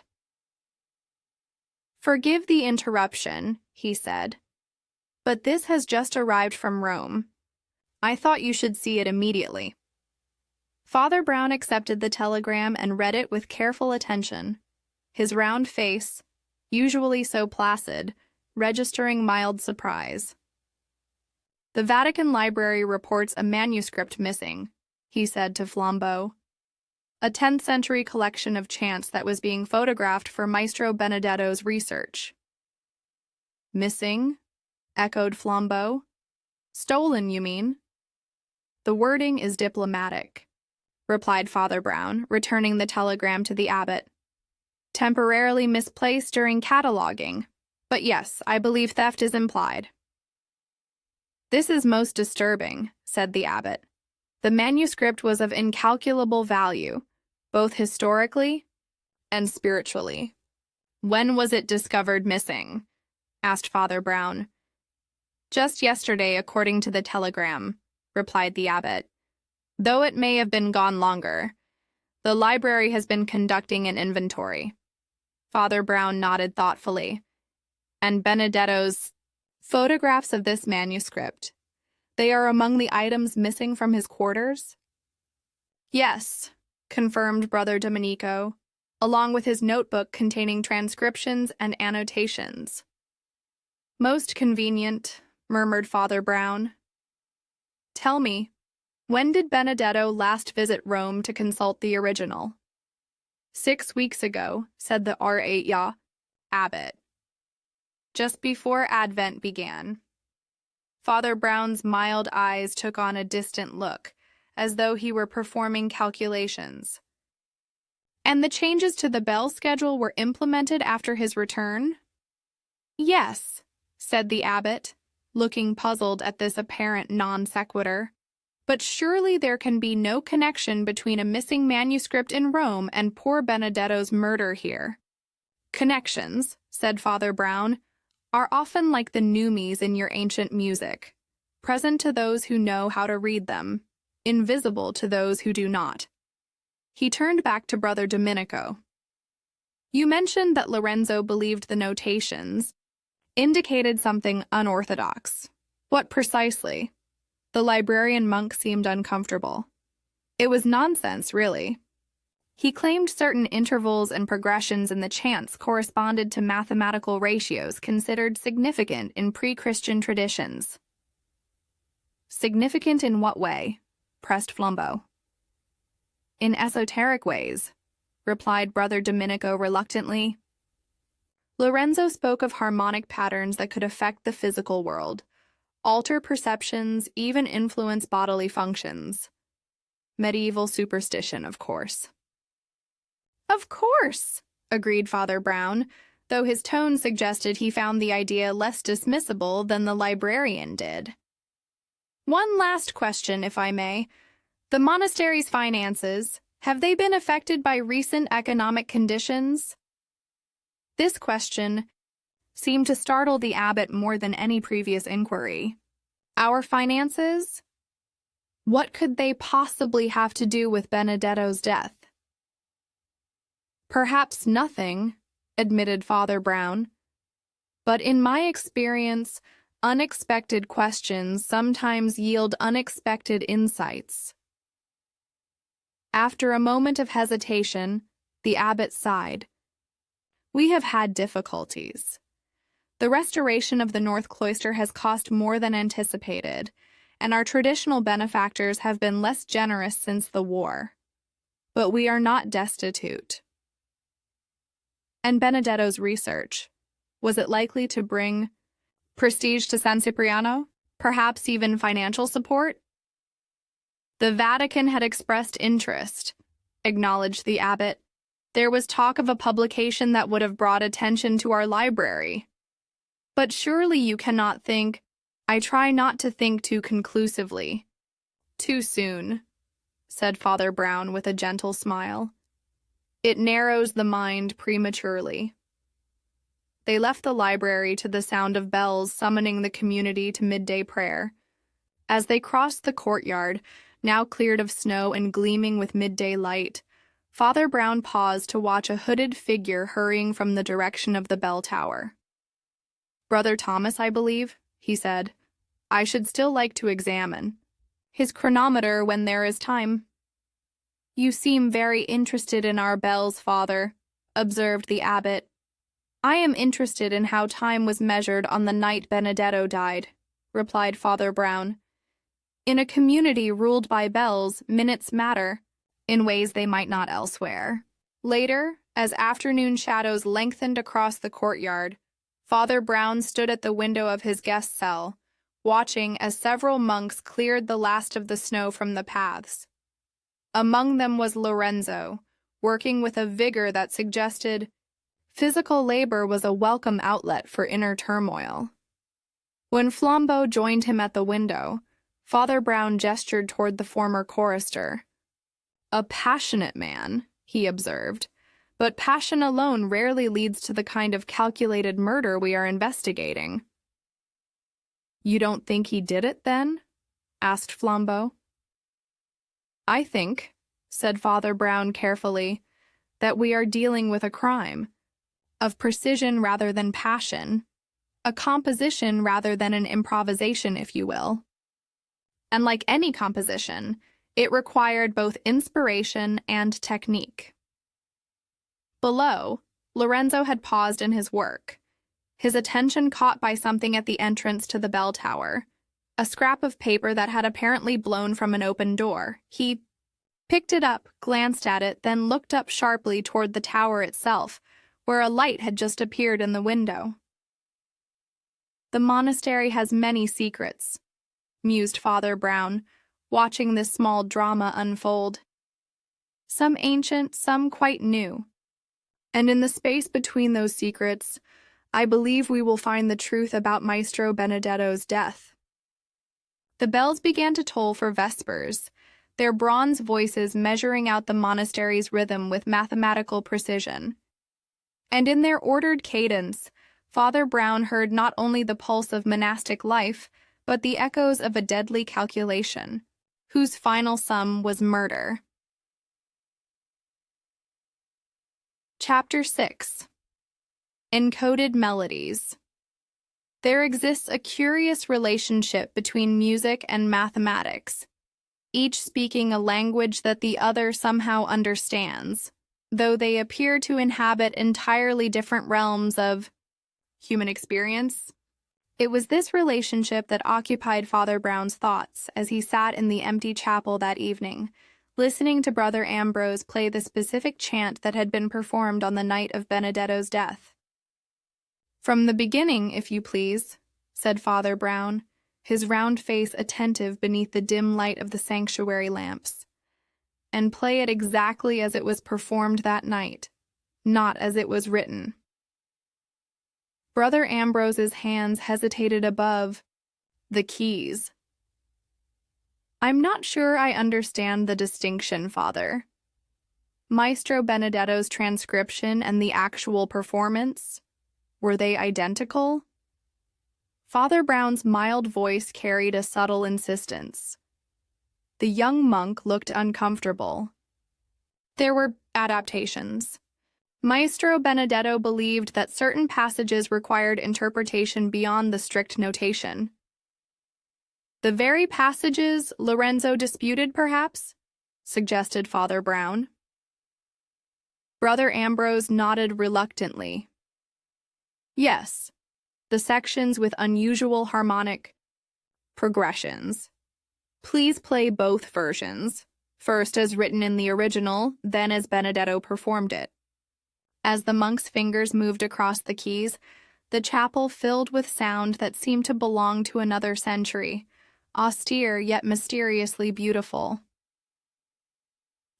"Forgive the interruption," he said, "but this has just arrived from Rome. I thought you should see it immediately." Father Brown accepted the telegram and read it with careful attention. His round face, usually so placid, registering mild surprise. "The Vatican Library reports a manuscript missing," he said to Flambeau. "A 10th century collection of chants that was being photographed for Maestro Benedetto's research." "Missing?" echoed Flambeau. "Stolen, you mean?" "The wording is diplomatic," replied Father Brown, returning the telegram to the abbot. "Temporarily misplaced during cataloging. But yes, I believe theft is implied." "This is most disturbing," said the abbot. "The manuscript was of incalculable value, both historically and spiritually." "When was it discovered missing?" asked Father Brown. "Just yesterday, according to the telegram," replied the abbot, "though it may have been gone longer. The library has been conducting an inventory." Father Brown nodded thoughtfully. "And Benedetto's photographs of this manuscript, they are among the items missing from his quarters?" "Yes," confirmed Brother Domenico, along with his notebook containing transcriptions and annotations. "Most convenient," murmured Father Brown. "Tell me, when did Benedetto last visit Rome to consult the original?" 6 weeks ago, said the R.A. abbot. "Just before Advent began." Father Brown's mild eyes took on a distant look, as though he were performing calculations. "And the changes to the bell schedule were implemented after his return?" "Yes," said the abbot, looking puzzled at this apparent non sequitur. "But surely there can be no connection between a missing manuscript in Rome and poor Benedetto's murder here." "Connections," said Father Brown, "are often like the neumes in your ancient music, present to those who know how to read them, invisible to those who do not." He turned back to Brother Domenico. "You mentioned that Lorenzo believed the notations indicated something unorthodox. What precisely?" The librarian monk seemed uncomfortable. "It was nonsense, really. He claimed certain intervals and progressions in the chants corresponded to mathematical ratios considered significant in pre-Christian traditions." "Significant in what way?" pressed Flambeau. "In esoteric ways," replied Brother Domenico reluctantly. "Lorenzo spoke of harmonic patterns that could affect the physical world, alter perceptions, even influence bodily functions. Medieval superstition, of course." "Of course," agreed Father Brown, though his tone suggested he found the idea less dismissible than the librarian did. "One last question, if I may. The monastery's finances, have they been affected by recent economic conditions?" This question seemed to startle the abbot more than any previous inquiry. "Our finances? What could they possibly have to do with Benedetto's death?" "Perhaps nothing," admitted Father Brown. "But in my experience, unexpected questions sometimes yield unexpected insights." After a moment of hesitation, the abbot sighed. "We have had difficulties. The restoration of the North Cloister has cost more than anticipated, and our traditional benefactors have been less generous since the war. But we are not destitute." "And Benedetto's research, was it likely to bring prestige to San Cipriano? Perhaps even financial support?" "The Vatican had expressed interest," acknowledged the abbot. "There was talk of a publication that would have brought attention to our library. But surely you cannot think—" "I try not to think too conclusively. Too soon," said Father Brown with a gentle smile. "It narrows the mind prematurely." They left the library to the sound of bells summoning the community to midday prayer. As they crossed the courtyard, now cleared of snow and gleaming with midday light, Father Brown paused to watch a hooded figure hurrying from the direction of the bell tower. "Brother Thomas, I believe," he said. "I should still like to examine his chronometer when there is time." "You seem very interested in our bells, Father," observed the abbot. I am interested in how time was measured on the night Benedetto died, replied Father Brown. In a community ruled by bells, minutes matter, in ways they might not elsewhere. Later, as afternoon shadows lengthened across the courtyard, Father Brown stood at the window of his guest cell, watching as several monks cleared the last of the snow from the paths. Among them was Lorenzo, working with a vigor that suggested physical labor was a welcome outlet for inner turmoil. When Flambeau joined him at the window, Father Brown gestured toward the former chorister. "A passionate man," he observed, "but passion alone rarely leads to the kind of calculated murder we are investigating." "You don't think he did it, then?" asked Flambeau. "I think," said Father Brown carefully, "that we are dealing with a crime, of precision rather than passion, a composition rather than an improvisation, if you will. And like any composition, it required both inspiration and technique." Below, Lorenzo had paused in his work, his attention caught by something at the entrance to the bell tower, a scrap of paper that had apparently blown from an open door. He picked it up, glanced at it, then looked up sharply toward the tower itself, where a light had just appeared in the window. "The monastery has many secrets," mused Father Brown, watching this small drama unfold. "Some ancient, some quite new. And in the space between those secrets, I believe we will find the truth about Maestro Benedetto's death." The bells began to toll for vespers, their bronze voices measuring out the monastery's rhythm with mathematical precision. And in their ordered cadence, Father Brown heard not only the pulse of monastic life, but the echoes of a deadly calculation, whose final sum was murder. Chapter 6. Encoded Melodies. There exists a curious relationship between music and mathematics, each speaking a language that the other somehow understands, though they appear to inhabit entirely different realms of human experience. It was this relationship that occupied Father Brown's thoughts as he sat in the empty chapel that evening, listening to Brother Ambrose play the specific chant that had been performed on the night of Benedetto's death. "From the beginning, if you please," said Father Brown, his round face attentive beneath the dim light of the sanctuary lamps, "and play it exactly as it was performed that night, not as it was written." Brother Ambrose's hands hesitated above the keys. "I'm not sure I understand the distinction, Father. Maestro Benedetto's transcription and the actual performance, were they identical?" Father Brown's mild voice carried a subtle insistence. The young monk looked uncomfortable. "There were adaptations. Maestro Benedetto believed that certain passages required interpretation beyond the strict notation." "The very passages Lorenzo disputed, perhaps?" suggested Father Brown. Brother Ambrose nodded reluctantly. "Yes, the sections with unusual harmonic progressions. Please play both versions, first as written in the original, then as Benedetto performed it." As the monk's fingers moved across the keys, the chapel filled with sound that seemed to belong to another century, austere yet mysteriously beautiful.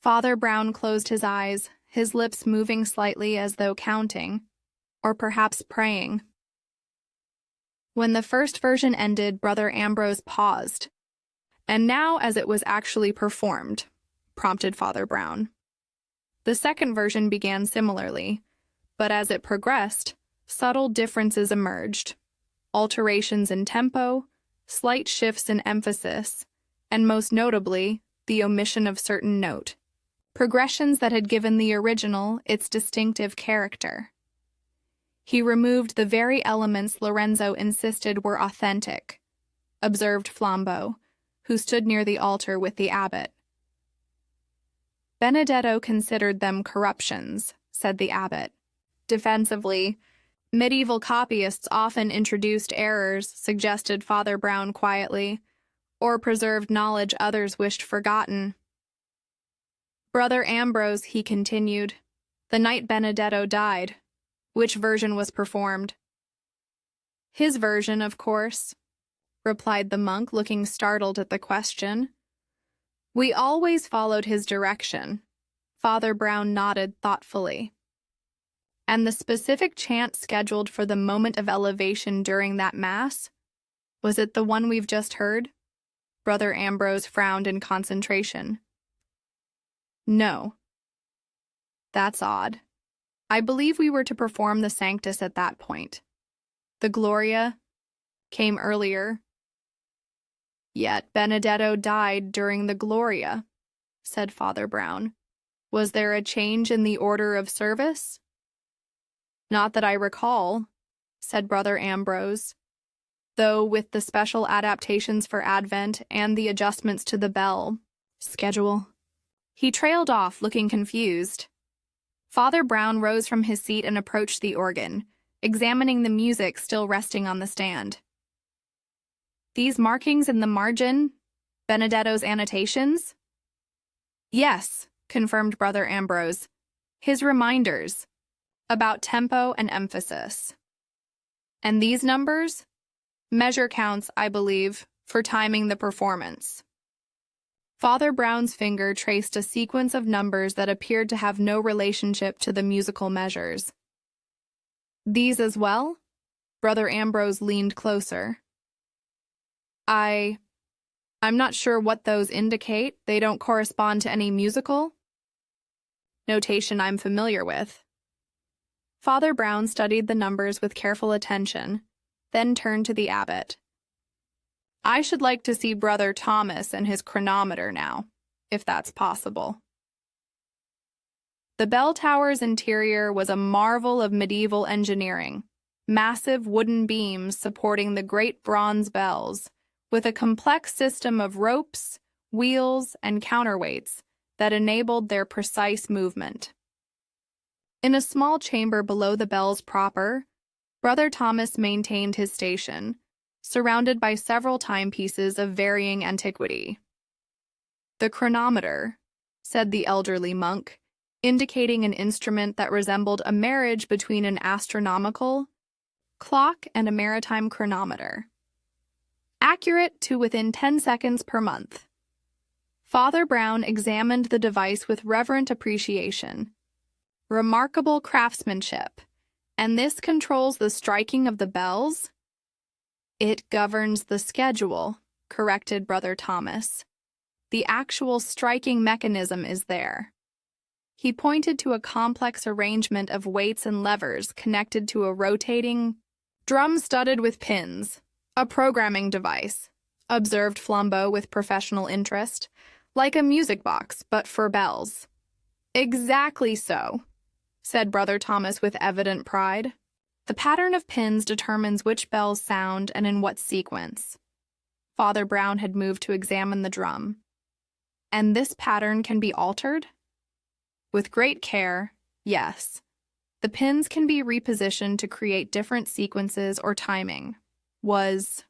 Father Brown closed his eyes, his lips moving slightly as though counting, or perhaps praying. When the first version ended, Brother Ambrose paused. "And now as it was actually performed," prompted Father Brown. The second version began similarly, but as it progressed, subtle differences emerged, alterations in tempo, slight shifts in emphasis, and most notably, the omission of certain note, progressions that had given the original its distinctive character. "He removed the very elements Lorenzo insisted were authentic," observed Flambeau, who stood near the altar with the abbot. "Benedetto considered them corruptions," said the abbot. Defensively, Medieval copyists often introduced errors, suggested Father Brown quietly, or preserved knowledge others wished forgotten. Brother Ambrose, he continued, the night Benedetto died. Which version was performed? His version, of course, replied the monk, looking startled at the question. We always followed his direction. Father Brown nodded thoughtfully. And the specific chant scheduled for the moment of elevation during that Mass? Was it the one we've just heard? Brother Ambrose frowned in concentration. No. That's odd. I believe we were to perform the Sanctus at that point. The Gloria came earlier. Yet Benedetto died during the Gloria, said Father Brown. Was there a change in the order of service? Not that I recall, said Brother Ambrose, though with the special adaptations for Advent and the adjustments to the bell schedule. He trailed off, looking confused. Father Brown rose from his seat and approached the organ, examining the music still resting on the stand. These markings in the margin, Benedetto's annotations? Yes, confirmed Brother Ambrose. His reminders about tempo and emphasis. And these numbers? Measure counts, I believe, for timing the performance. Father Brown's finger traced a sequence of numbers that appeared to have no relationship to the musical measures. These as well? Brother Ambrose leaned closer. I'm not sure what those indicate. They don't correspond to any musical notation I'm familiar with. Father Brown studied the numbers with careful attention, then turned to the abbot. I should like to see Brother Thomas and his chronometer now, if that's possible. The bell tower's interior was a marvel of medieval engineering, massive wooden beams supporting the great bronze bells, with a complex system of ropes, wheels, and counterweights that enabled their precise movement. In a small chamber below the bells proper, Brother Thomas maintained his station, surrounded by several timepieces of varying antiquity. The chronometer, said the elderly monk, indicating an instrument that resembled a marriage between an astronomical clock and a maritime chronometer. Accurate to within 10 seconds per month. Father Brown examined the device with reverent appreciation. Remarkable craftsmanship. And this controls the striking of the bells? It governs the schedule, corrected Brother Thomas. The actual striking mechanism is there. He pointed to a complex arrangement of weights and levers connected to a rotating drum studded with pins. A programming device, observed Flambeau with professional interest, like a music box, but for bells. Exactly so, said Brother Thomas with evident pride. The pattern of pins determines which bells sound and in what sequence. Father Brown had moved to examine the drum. And this pattern can be altered? With great care, yes. The pins can be repositioned to create different sequences or timing. Was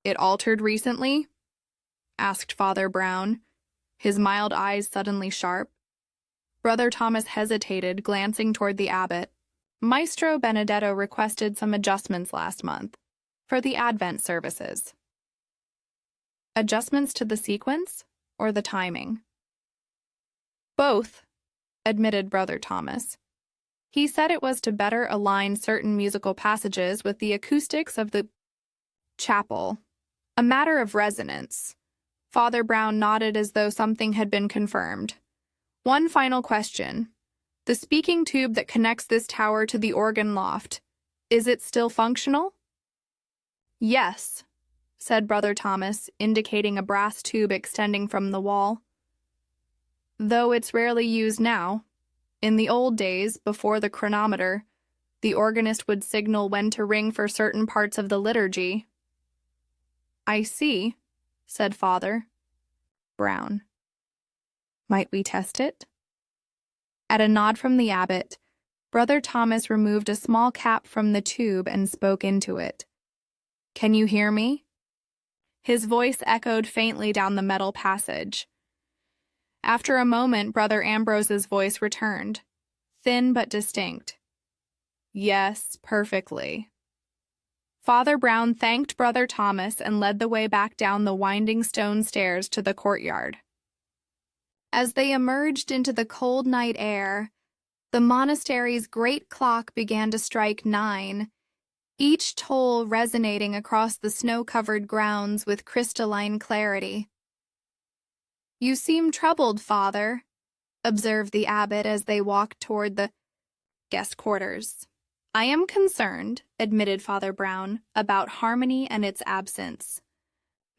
it altered recently? Asked Father Brown, his mild eyes suddenly sharp. Brother Thomas hesitated, glancing toward the abbot. Maestro Benedetto requested some adjustments last month for the Advent services. Adjustments to the sequence or the timing? Both, admitted Brother Thomas. He said it was to better align certain musical passages with the acoustics of the chapel. A matter of resonance. Father Brown nodded as though something had been confirmed. One final question. The speaking tube that connects this tower to the organ loft, is it still functional? Yes, said Brother Thomas, indicating a brass tube extending from the wall. Though it's rarely used now. In the old days, before the chronometer, the organist would signal when to ring for certain parts of the liturgy. I see, said Father Brown. Might we test it? At a nod from the abbot, Brother Thomas removed a small cap from the tube and spoke into it. "Can you hear me?" His voice echoed faintly down the metal passage. After a moment, Brother Ambrose's voice returned, thin but distinct. "Yes, perfectly." Father Brown thanked Brother Thomas and led the way back down the winding stone stairs to the courtyard. As they emerged into the cold night air, the monastery's great clock began to strike 9, each toll resonating across the snow-covered grounds with crystalline clarity. "You seem troubled, Father," observed the abbot as they walked toward the guest quarters. "I am concerned," admitted Father Brown, "about harmony and its absence.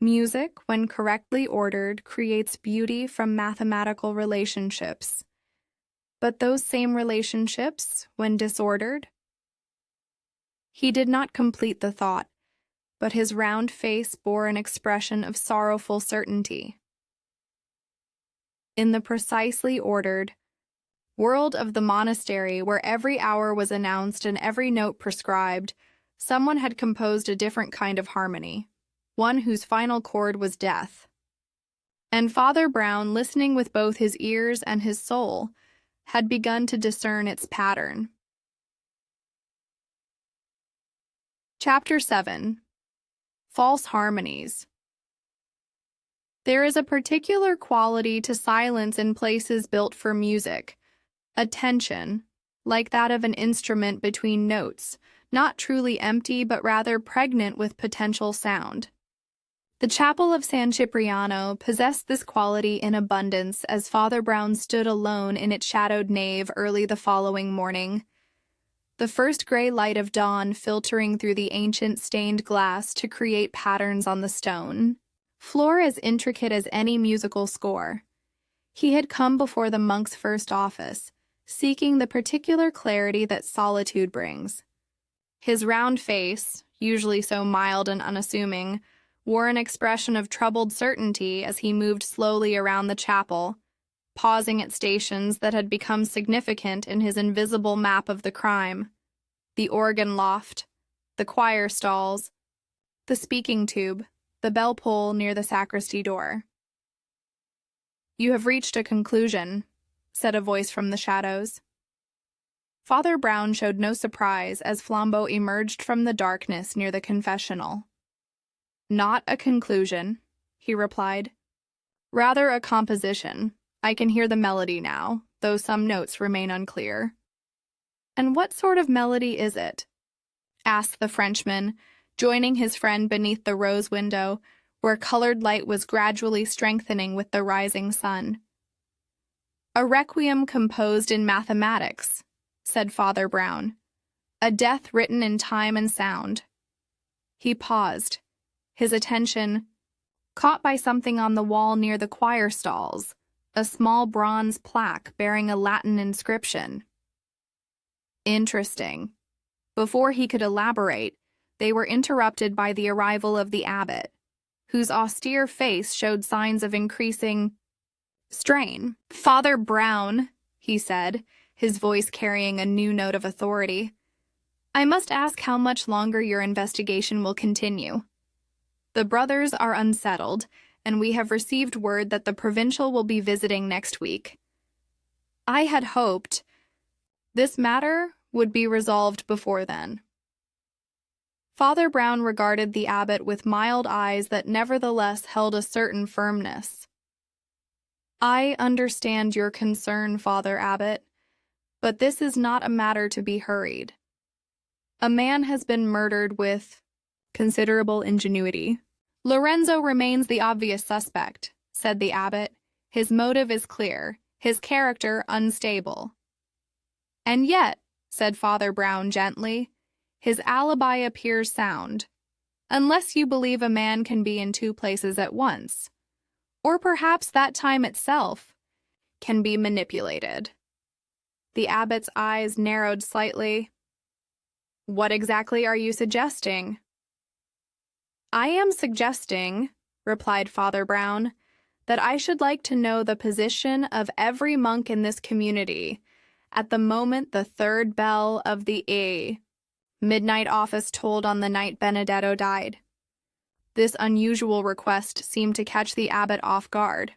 Music, when correctly ordered, creates beauty from mathematical relationships. But those same relationships, when disordered—" He did not complete the thought, but his round face bore an expression of sorrowful certainty. In the precisely ordered world of the monastery, where every hour was announced and every note prescribed, someone had composed a different kind of harmony, one whose final chord was death. And Father Brown, listening with both his ears and his soul, had begun to discern its pattern. Chapter 7. False Harmonies. There is a particular quality to silence in places built for music, a tension, like that of an instrument between notes, not truly empty but rather pregnant with potential sound. The chapel of San Cipriano possessed this quality in abundance as Father Brown stood alone in its shadowed nave early the following morning, the first gray light of dawn filtering through the ancient stained glass to create patterns on the stone floor as intricate as any musical score. He had come before the monk's first office, seeking the particular clarity that solitude brings. His round face, usually so mild and unassuming, wore an expression of troubled certainty as he moved slowly around the chapel, pausing at stations that had become significant in his invisible map of the crime: the organ loft, the choir stalls, the speaking tube, the bell pull near the sacristy door. "You have reached a conclusion," said a voice from the shadows. Father Brown showed no surprise as Flambeau emerged from the darkness near the confessional. "Not a conclusion," he replied. "Rather a composition. I can hear the melody now, though some notes remain unclear." "And what sort of melody is it?" asked the Frenchman, joining his friend beneath the rose window, where colored light was gradually strengthening with the rising sun. "A requiem composed in mathematics," said Father Brown. "A death written in time and sound." He paused, his attention caught by something on the wall near the choir stalls, a small bronze plaque bearing a Latin inscription. "Interesting." Before he could elaborate, they were interrupted by the arrival of the abbot, whose austere face showed signs of increasing strain. "Father Brown," he said, his voice carrying a new note of authority, "I must ask how much longer your investigation will continue. The brothers are unsettled, and we have received word that the provincial will be visiting next week. I had hoped this matter would be resolved before then." Father Brown regarded the abbot with mild eyes that nevertheless held a certain firmness. "I understand your concern, Father Abbot, but this is not a matter to be hurried. A man has been murdered with considerable ingenuity. Lorenzo remains the obvious suspect," said the abbot. "His motive is clear, his character unstable." "And yet," said Father Brown gently, "his alibi appears sound, unless you believe a man can be in two places at once. Or perhaps that time itself can be manipulated." The abbot's eyes narrowed slightly. "What exactly are you suggesting?" "I am suggesting," replied Father Brown, "that I should like to know the position of every monk in this community, at the moment the third bell of the midnight office tolled on the night Benedetto died. This unusual request seemed to catch the abbot off guard.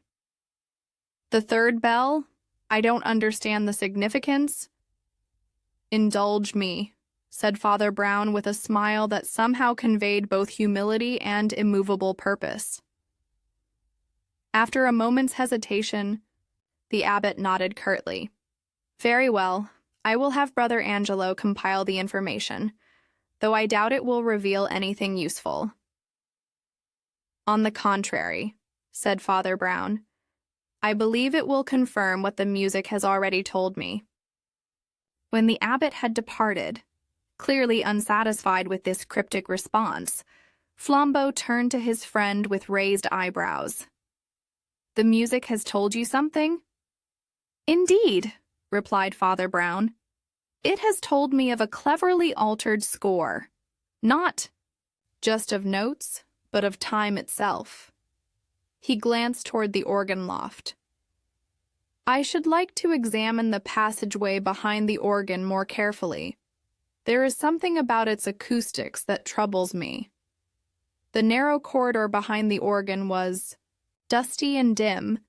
The third bell? I don't understand the significance. Indulge me, said Father Brown with a smile that somehow conveyed both humility and immovable purpose. After a moment's hesitation, the abbot nodded curtly. Very well, I will have Brother Angelo compile the information, though I doubt it will reveal anything useful. On the contrary, said Father Brown, I believe it will confirm what the music has already told me. When the abbot had departed, clearly unsatisfied with this cryptic response, Flambeau turned to his friend with raised eyebrows. The music has told you something? Indeed, replied Father Brown. It has told me of a cleverly altered score, not just of notes, but of time itself. He glanced toward the organ loft. I should like to examine the passageway behind the organ more carefully. There is something about its acoustics that troubles me. The narrow corridor behind the organ was dusty and dim,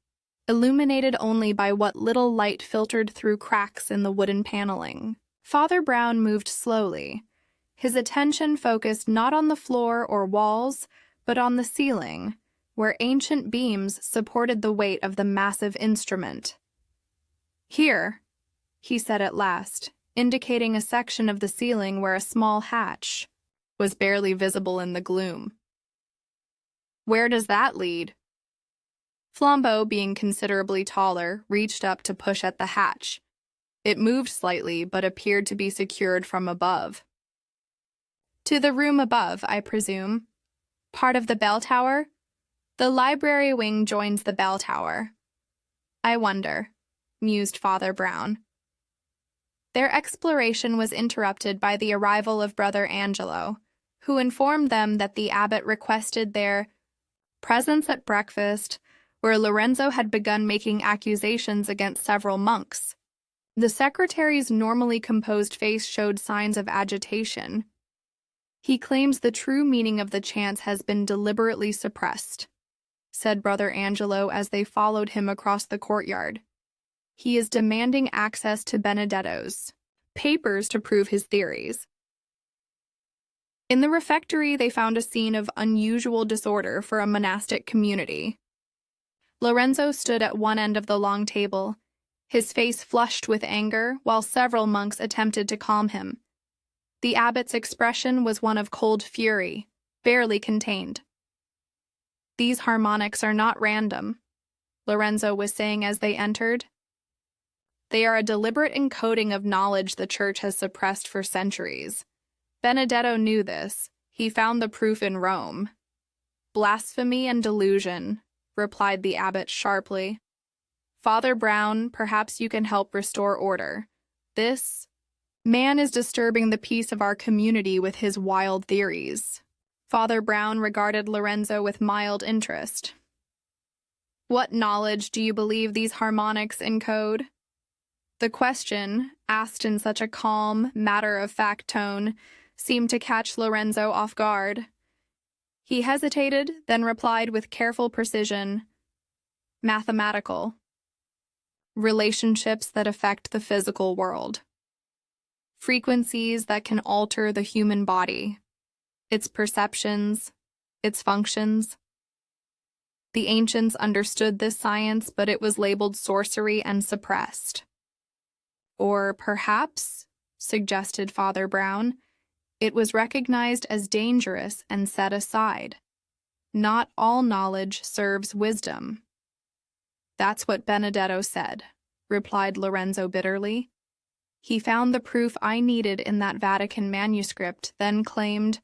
illuminated only by what little light filtered through cracks in the wooden paneling. Father Brown moved slowly, his attention focused not on the floor or walls, but on the ceiling, where ancient beams supported the weight of the massive instrument. Here, he said at last, indicating a section of the ceiling where a small hatch was barely visible in the gloom. Where does that lead? Flambeau, being considerably taller, reached up to push at the hatch. It moved slightly, but appeared to be secured from above. To the room above, I presume. Part of the bell tower? The library wing joins the bell tower. I wonder, mused Father Brown. Their exploration was interrupted by the arrival of Brother Angelo, who informed them that the abbot requested their presence at breakfast, where Lorenzo had begun making accusations against several monks. The secretary's normally composed face showed signs of agitation. He claims the true meaning of the chants has been deliberately suppressed, said Brother Angelo as they followed him across the courtyard. He is demanding access to Benedetto's papers to prove his theories. In the refectory, they found a scene of unusual disorder for a monastic community. Lorenzo stood at one end of the long table, his face flushed with anger, while several monks attempted to calm him. The abbot's expression was one of cold fury, barely contained. These harmonics are not random, Lorenzo was saying as they entered. They are a deliberate encoding of knowledge the Church has suppressed for centuries. Benedetto knew this. He found the proof in Rome. Blasphemy and delusion, replied the abbot sharply. Father Brown, perhaps you can help restore order. This man is disturbing the peace of our community with his wild theories. Father Brown regarded Lorenzo with mild interest. What knowledge do you believe these harmonics encode? The question, asked in such a calm, matter-of-fact tone, seemed to catch Lorenzo off guard. He hesitated, then replied with careful precision, mathematical. Relationships that affect the physical world. Frequencies that can alter the human body, its perceptions, its functions. The ancients understood this science, but it was labeled sorcery and suppressed. Or perhaps, suggested Father Brown, it was recognized as dangerous and set aside. Not all knowledge serves wisdom. That's what Benedetto said, replied Lorenzo bitterly. He found the proof I needed in that Vatican manuscript, then claimed,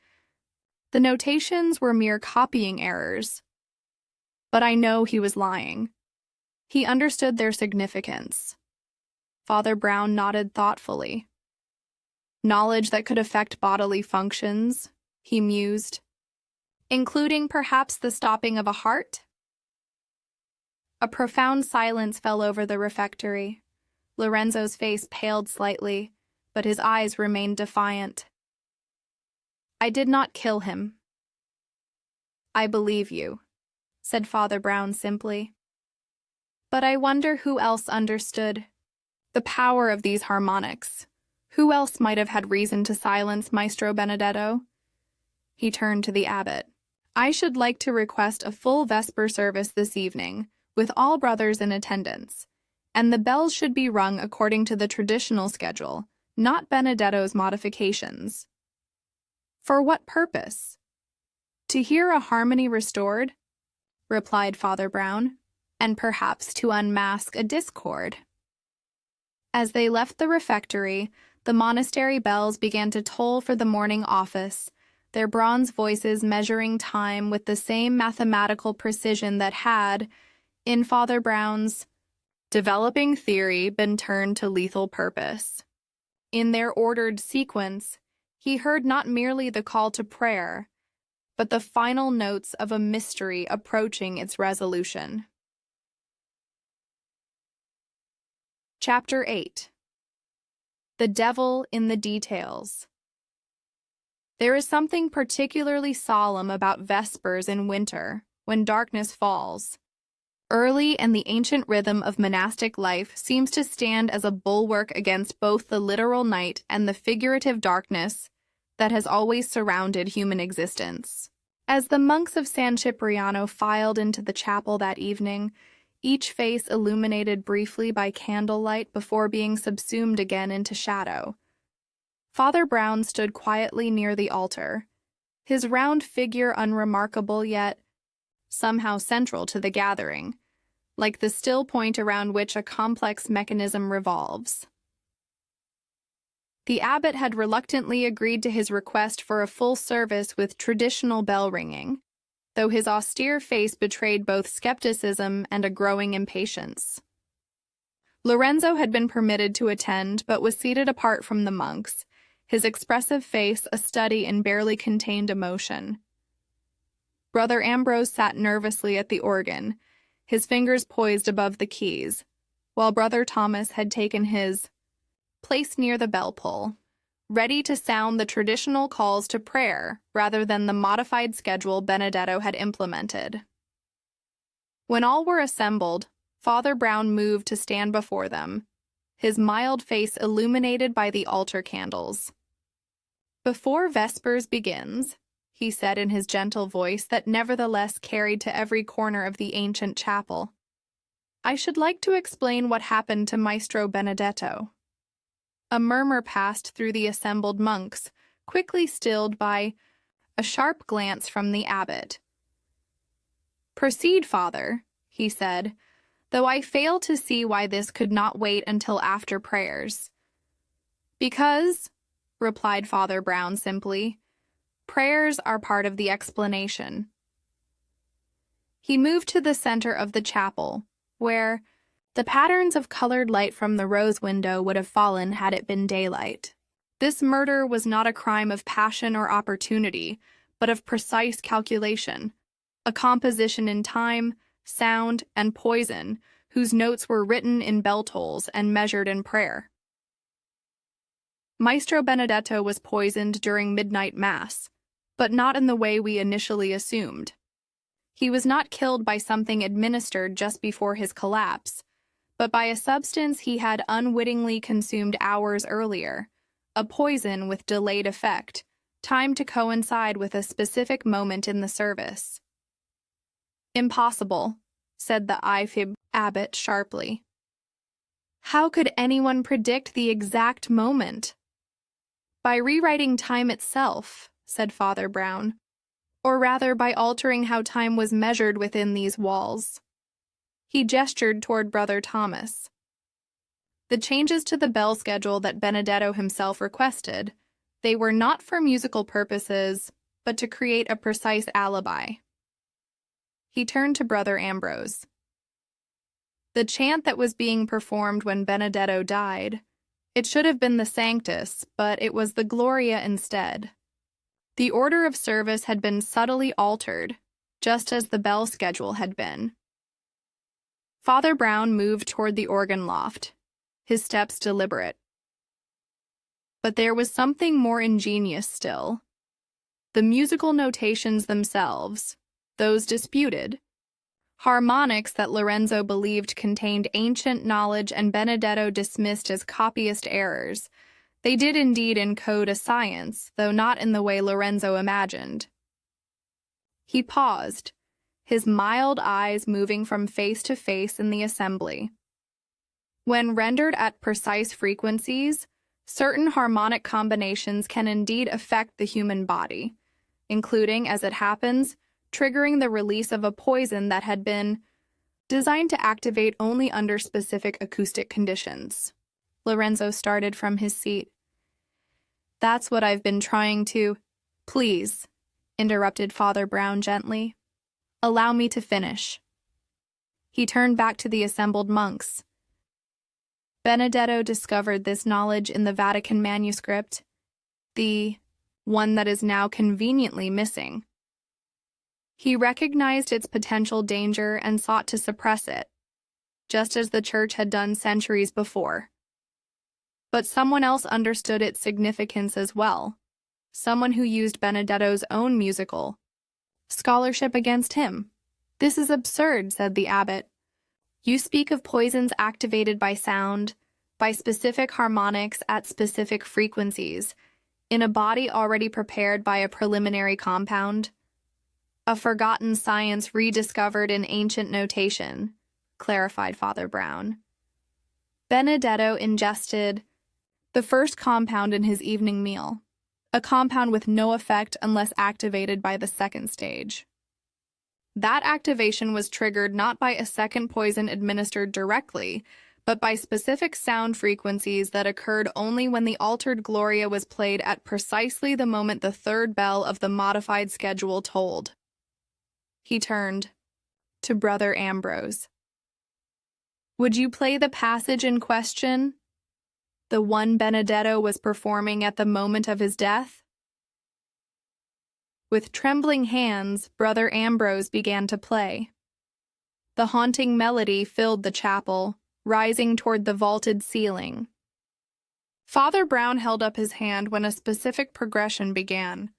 the notations were mere copying errors. But I know he was lying. He understood their significance. Father Brown nodded thoughtfully. Knowledge that could affect bodily functions, he mused, including perhaps the stopping of a heart? A profound silence fell over the refectory. Lorenzo's face paled slightly, but his eyes remained defiant. "I did not kill him." "I believe you," said Father Brown simply. "But I wonder who else understood the power of these harmonics. Who else might have had reason to silence Maestro Benedetto?" He turned to the abbot. "I should like to request a full Vesper service this evening, with all brothers in attendance, and the bells should be rung according to the traditional schedule, not Benedetto's modifications." "For what purpose?" "To hear a harmony restored," replied Father Brown, "and perhaps to unmask a discord." As they left the refectory, the monastery bells began to toll for the morning office, their bronze voices measuring time with the same mathematical precision that had, in Father Brown's developing theory, been turned to lethal purpose. In their ordered sequence, he heard not merely the call to prayer, but the final notes of a mystery approaching its resolution. Chapter 8. The Devil in the Details. There is something particularly solemn about Vespers in winter, when darkness falls. Early, and the ancient rhythm of monastic life seems to stand as a bulwark against both the literal night and the figurative darkness that has always surrounded human existence. As the monks of San Cipriano filed into the chapel that evening, each face illuminated briefly by candlelight before being subsumed again into shadow, Father Brown stood quietly near the altar, his round figure unremarkable yet somehow central to the gathering, like the still point around which a complex mechanism revolves. The abbot had reluctantly agreed to his request for a full service with traditional bell ringing, though his austere face betrayed both skepticism and a growing impatience. Lorenzo had been permitted to attend, but was seated apart from the monks, his expressive face a study in barely contained emotion. Brother Ambrose sat nervously at the organ, his fingers poised above the keys, while Brother Thomas had taken his place near the bell pull, ready to sound the traditional calls to prayer rather than the modified schedule Benedetto had implemented. When all were assembled, Father Brown moved to stand before them, his mild face illuminated by the altar candles. "Before Vespers begins," he said in his gentle voice that nevertheless carried to every corner of the ancient chapel, "I should like to explain what happened to Maestro Benedetto." A murmur passed through the assembled monks, quickly stilled by a sharp glance from the abbot. "Proceed, Father," he said, "though I fail to see why this could not wait until after prayers." "Because," replied Father Brown simply, "prayers are part of the explanation." He moved to the center of the chapel, where the patterns of colored light from the rose window would have fallen had it been daylight. This murder was not a crime of passion or opportunity, but of precise calculation, a composition in time, sound, and poison, whose notes were written in bell tolls and measured in prayer. Maestro Benedetto was poisoned during midnight mass, but not in the way we initially assumed. He was not killed by something administered just before his collapse, but by a substance he had unwittingly consumed hours earlier, a poison with delayed effect, timed to coincide with a specific moment in the service. "Impossible," said the Ifib abbot sharply. "How could anyone predict the exact moment?" "By rewriting time itself," said Father Brown, "or rather by altering how time was measured within these walls." He gestured toward Brother Thomas. "The changes to the bell schedule that Benedetto himself requested, they were not for musical purposes, but to create a precise alibi." He turned to Brother Ambrose. "The chant that was being performed when Benedetto died, it should have been the Sanctus, but it was the Gloria instead. The order of service had been subtly altered, just as the bell schedule had been." Father Brown moved toward the organ loft, his steps deliberate. But there was something more ingenious still. The musical notations themselves, those disputed, harmonics that Lorenzo believed contained ancient knowledge and Benedetto dismissed as copyist errors. They did indeed encode a science, though not in the way Lorenzo imagined. He paused, his mild eyes moving from face to face in the assembly. When rendered at precise frequencies, certain harmonic combinations can indeed affect the human body, including, as it happens, triggering the release of a poison that had been designed to activate only under specific acoustic conditions. Lorenzo started from his seat. "That's what I've been trying to—" "Please," interrupted Father Brown gently. "Allow me to finish." He turned back to the assembled monks. Benedetto discovered this knowledge in the Vatican manuscript, the one that is now conveniently missing. He recognized its potential danger and sought to suppress it, just as the Church had done centuries before. But someone else understood its significance as well, someone who used Benedetto's own musical scholarship against him. "This is absurd," said the abbot. "You speak of poisons activated by sound, by specific harmonics at specific frequencies, in a body already prepared by a preliminary compound. A forgotten science rediscovered in ancient notation," clarified Father Brown. Benedetto ingested the first compound in his evening meal, a compound with no effect unless activated by the second stage. That activation was triggered not by a second poison administered directly, but by specific sound frequencies that occurred only when the altered Gloria was played at precisely the moment the third bell of the modified schedule tolled. He turned to Brother Ambrose. "Would you play the passage in question? The one Benedetto was performing at the moment of his death?" With trembling hands, Brother Ambrose began to play. The haunting melody filled the chapel, rising toward the vaulted ceiling. Father Brown held up his hand when a specific progression began.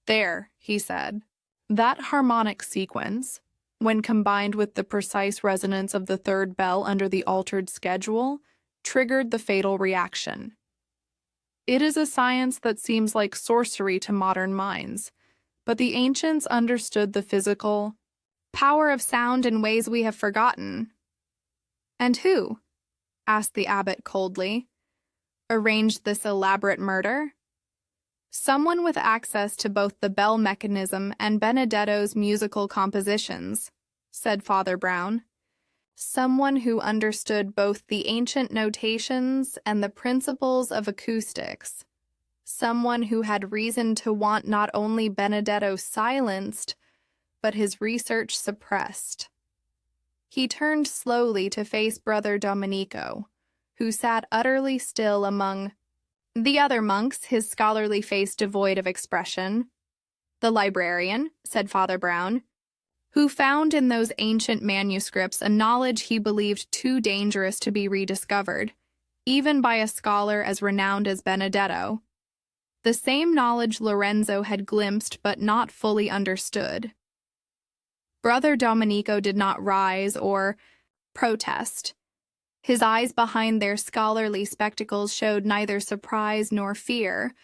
"There," he said. "That harmonic sequence, when combined with the precise resonance of the third bell under the altered schedule, triggered the fatal reaction. It is a science that seems like sorcery to modern minds, but the ancients understood the physical power of sound in ways we have forgotten." "And who," asked the abbot coldly, "arranged this elaborate murder?" "Someone with access to both the bell mechanism and Benedetto's musical compositions," said Father Brown. "Someone who understood both the ancient notations and the principles of acoustics. Someone who had reason to want not only Benedetto silenced, but his research suppressed." He turned slowly to face Brother Domenico, who sat utterly still among the other monks, his scholarly face devoid of expression. "The librarian," said Father Brown, "who found in those ancient manuscripts a knowledge he believed too dangerous to be rediscovered, even by a scholar as renowned as Benedetto. The same knowledge Lorenzo had glimpsed but not fully understood." Brother Domenico did not rise or protest. His eyes behind their scholarly spectacles showed neither surprise nor fear,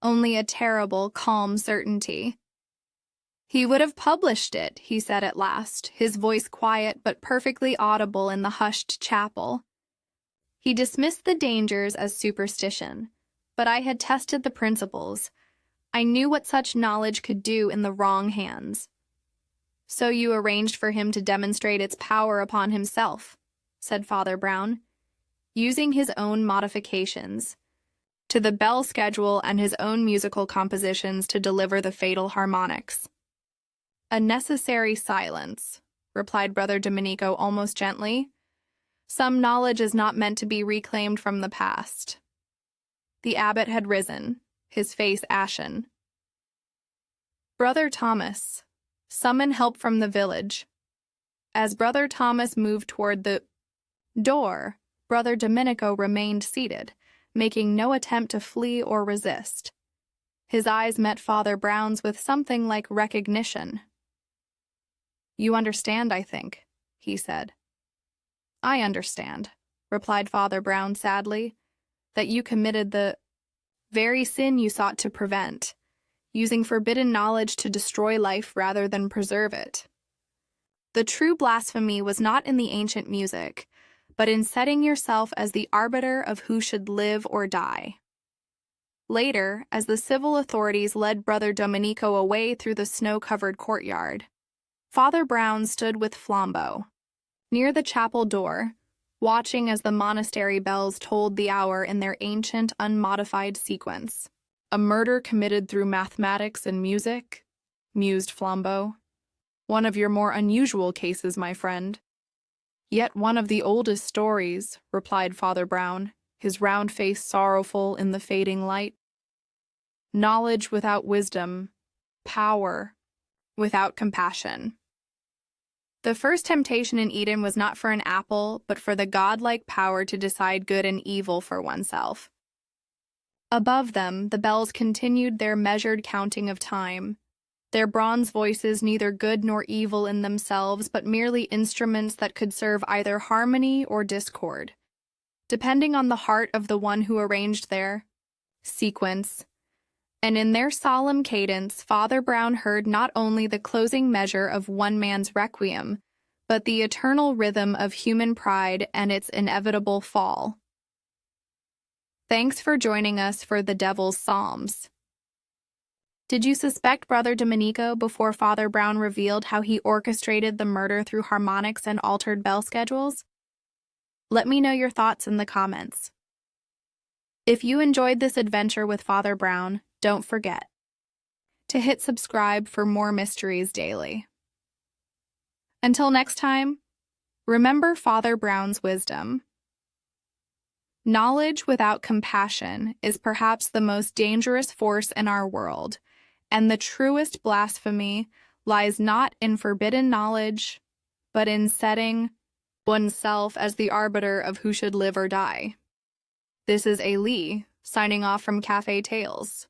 only a terrible, calm certainty. "He would have published it," he said at last, his voice quiet but perfectly audible in the hushed chapel. "He dismissed the dangers as superstition, but I had tested the principles. I knew what such knowledge could do in the wrong hands." "So you arranged for him to demonstrate its power upon himself," said Father Brown, "using his own modifications to the bell schedule and his own musical compositions to deliver the fatal harmonics." "A necessary silence," replied Brother Domenico almost gently. "Some knowledge is not meant to be reclaimed from the past." The abbot had risen, his face ashen. "Brother Thomas, summon help from the village." As Brother Thomas moved toward the door, Brother Domenico remained seated, making no attempt to flee or resist. His eyes met Father Brown's with something like recognition. "You understand, I think," he said. "I understand," replied Father Brown sadly, "that you committed the very sin you sought to prevent, using forbidden knowledge to destroy life rather than preserve it. The true blasphemy was not in the ancient music, but in setting yourself as the arbiter of who should live or die." Later, as the civil authorities led Brother Domenico away through the snow-covered courtyard, Father Brown stood with Flambeau near the chapel door, watching as the monastery bells tolled the hour in their ancient, unmodified sequence. "A murder committed through mathematics and music?" mused Flambeau. "One of your more unusual cases, my friend." "Yet one of the oldest stories," replied Father Brown, his round face sorrowful in the fading light. "Knowledge without wisdom, power without compassion." The first temptation in Eden was not for an apple, but for the godlike power to decide good and evil for oneself. Above them, the bells continued their measured counting of time, their bronze voices neither good nor evil in themselves, but merely instruments that could serve either harmony or discord, depending on the heart of the one who arranged their sequence. And in their solemn cadence, Father Brown heard not only the closing measure of one man's requiem, but the eternal rhythm of human pride and its inevitable fall. Thanks for joining us for the Devil's Psalms. Did you suspect Brother Domenico before Father Brown revealed how he orchestrated the murder through harmonics and altered bell schedules? Let me know your thoughts in the comments. If you enjoyed this adventure with Father Brown, don't forget to hit subscribe for more mysteries daily. Until next time, remember Father Brown's wisdom. Knowledge without compassion is perhaps the most dangerous force in our world, and the truest blasphemy lies not in forbidden knowledge, but in setting oneself as the arbiter of who should live or die. This is Alie, signing off from Café Tales.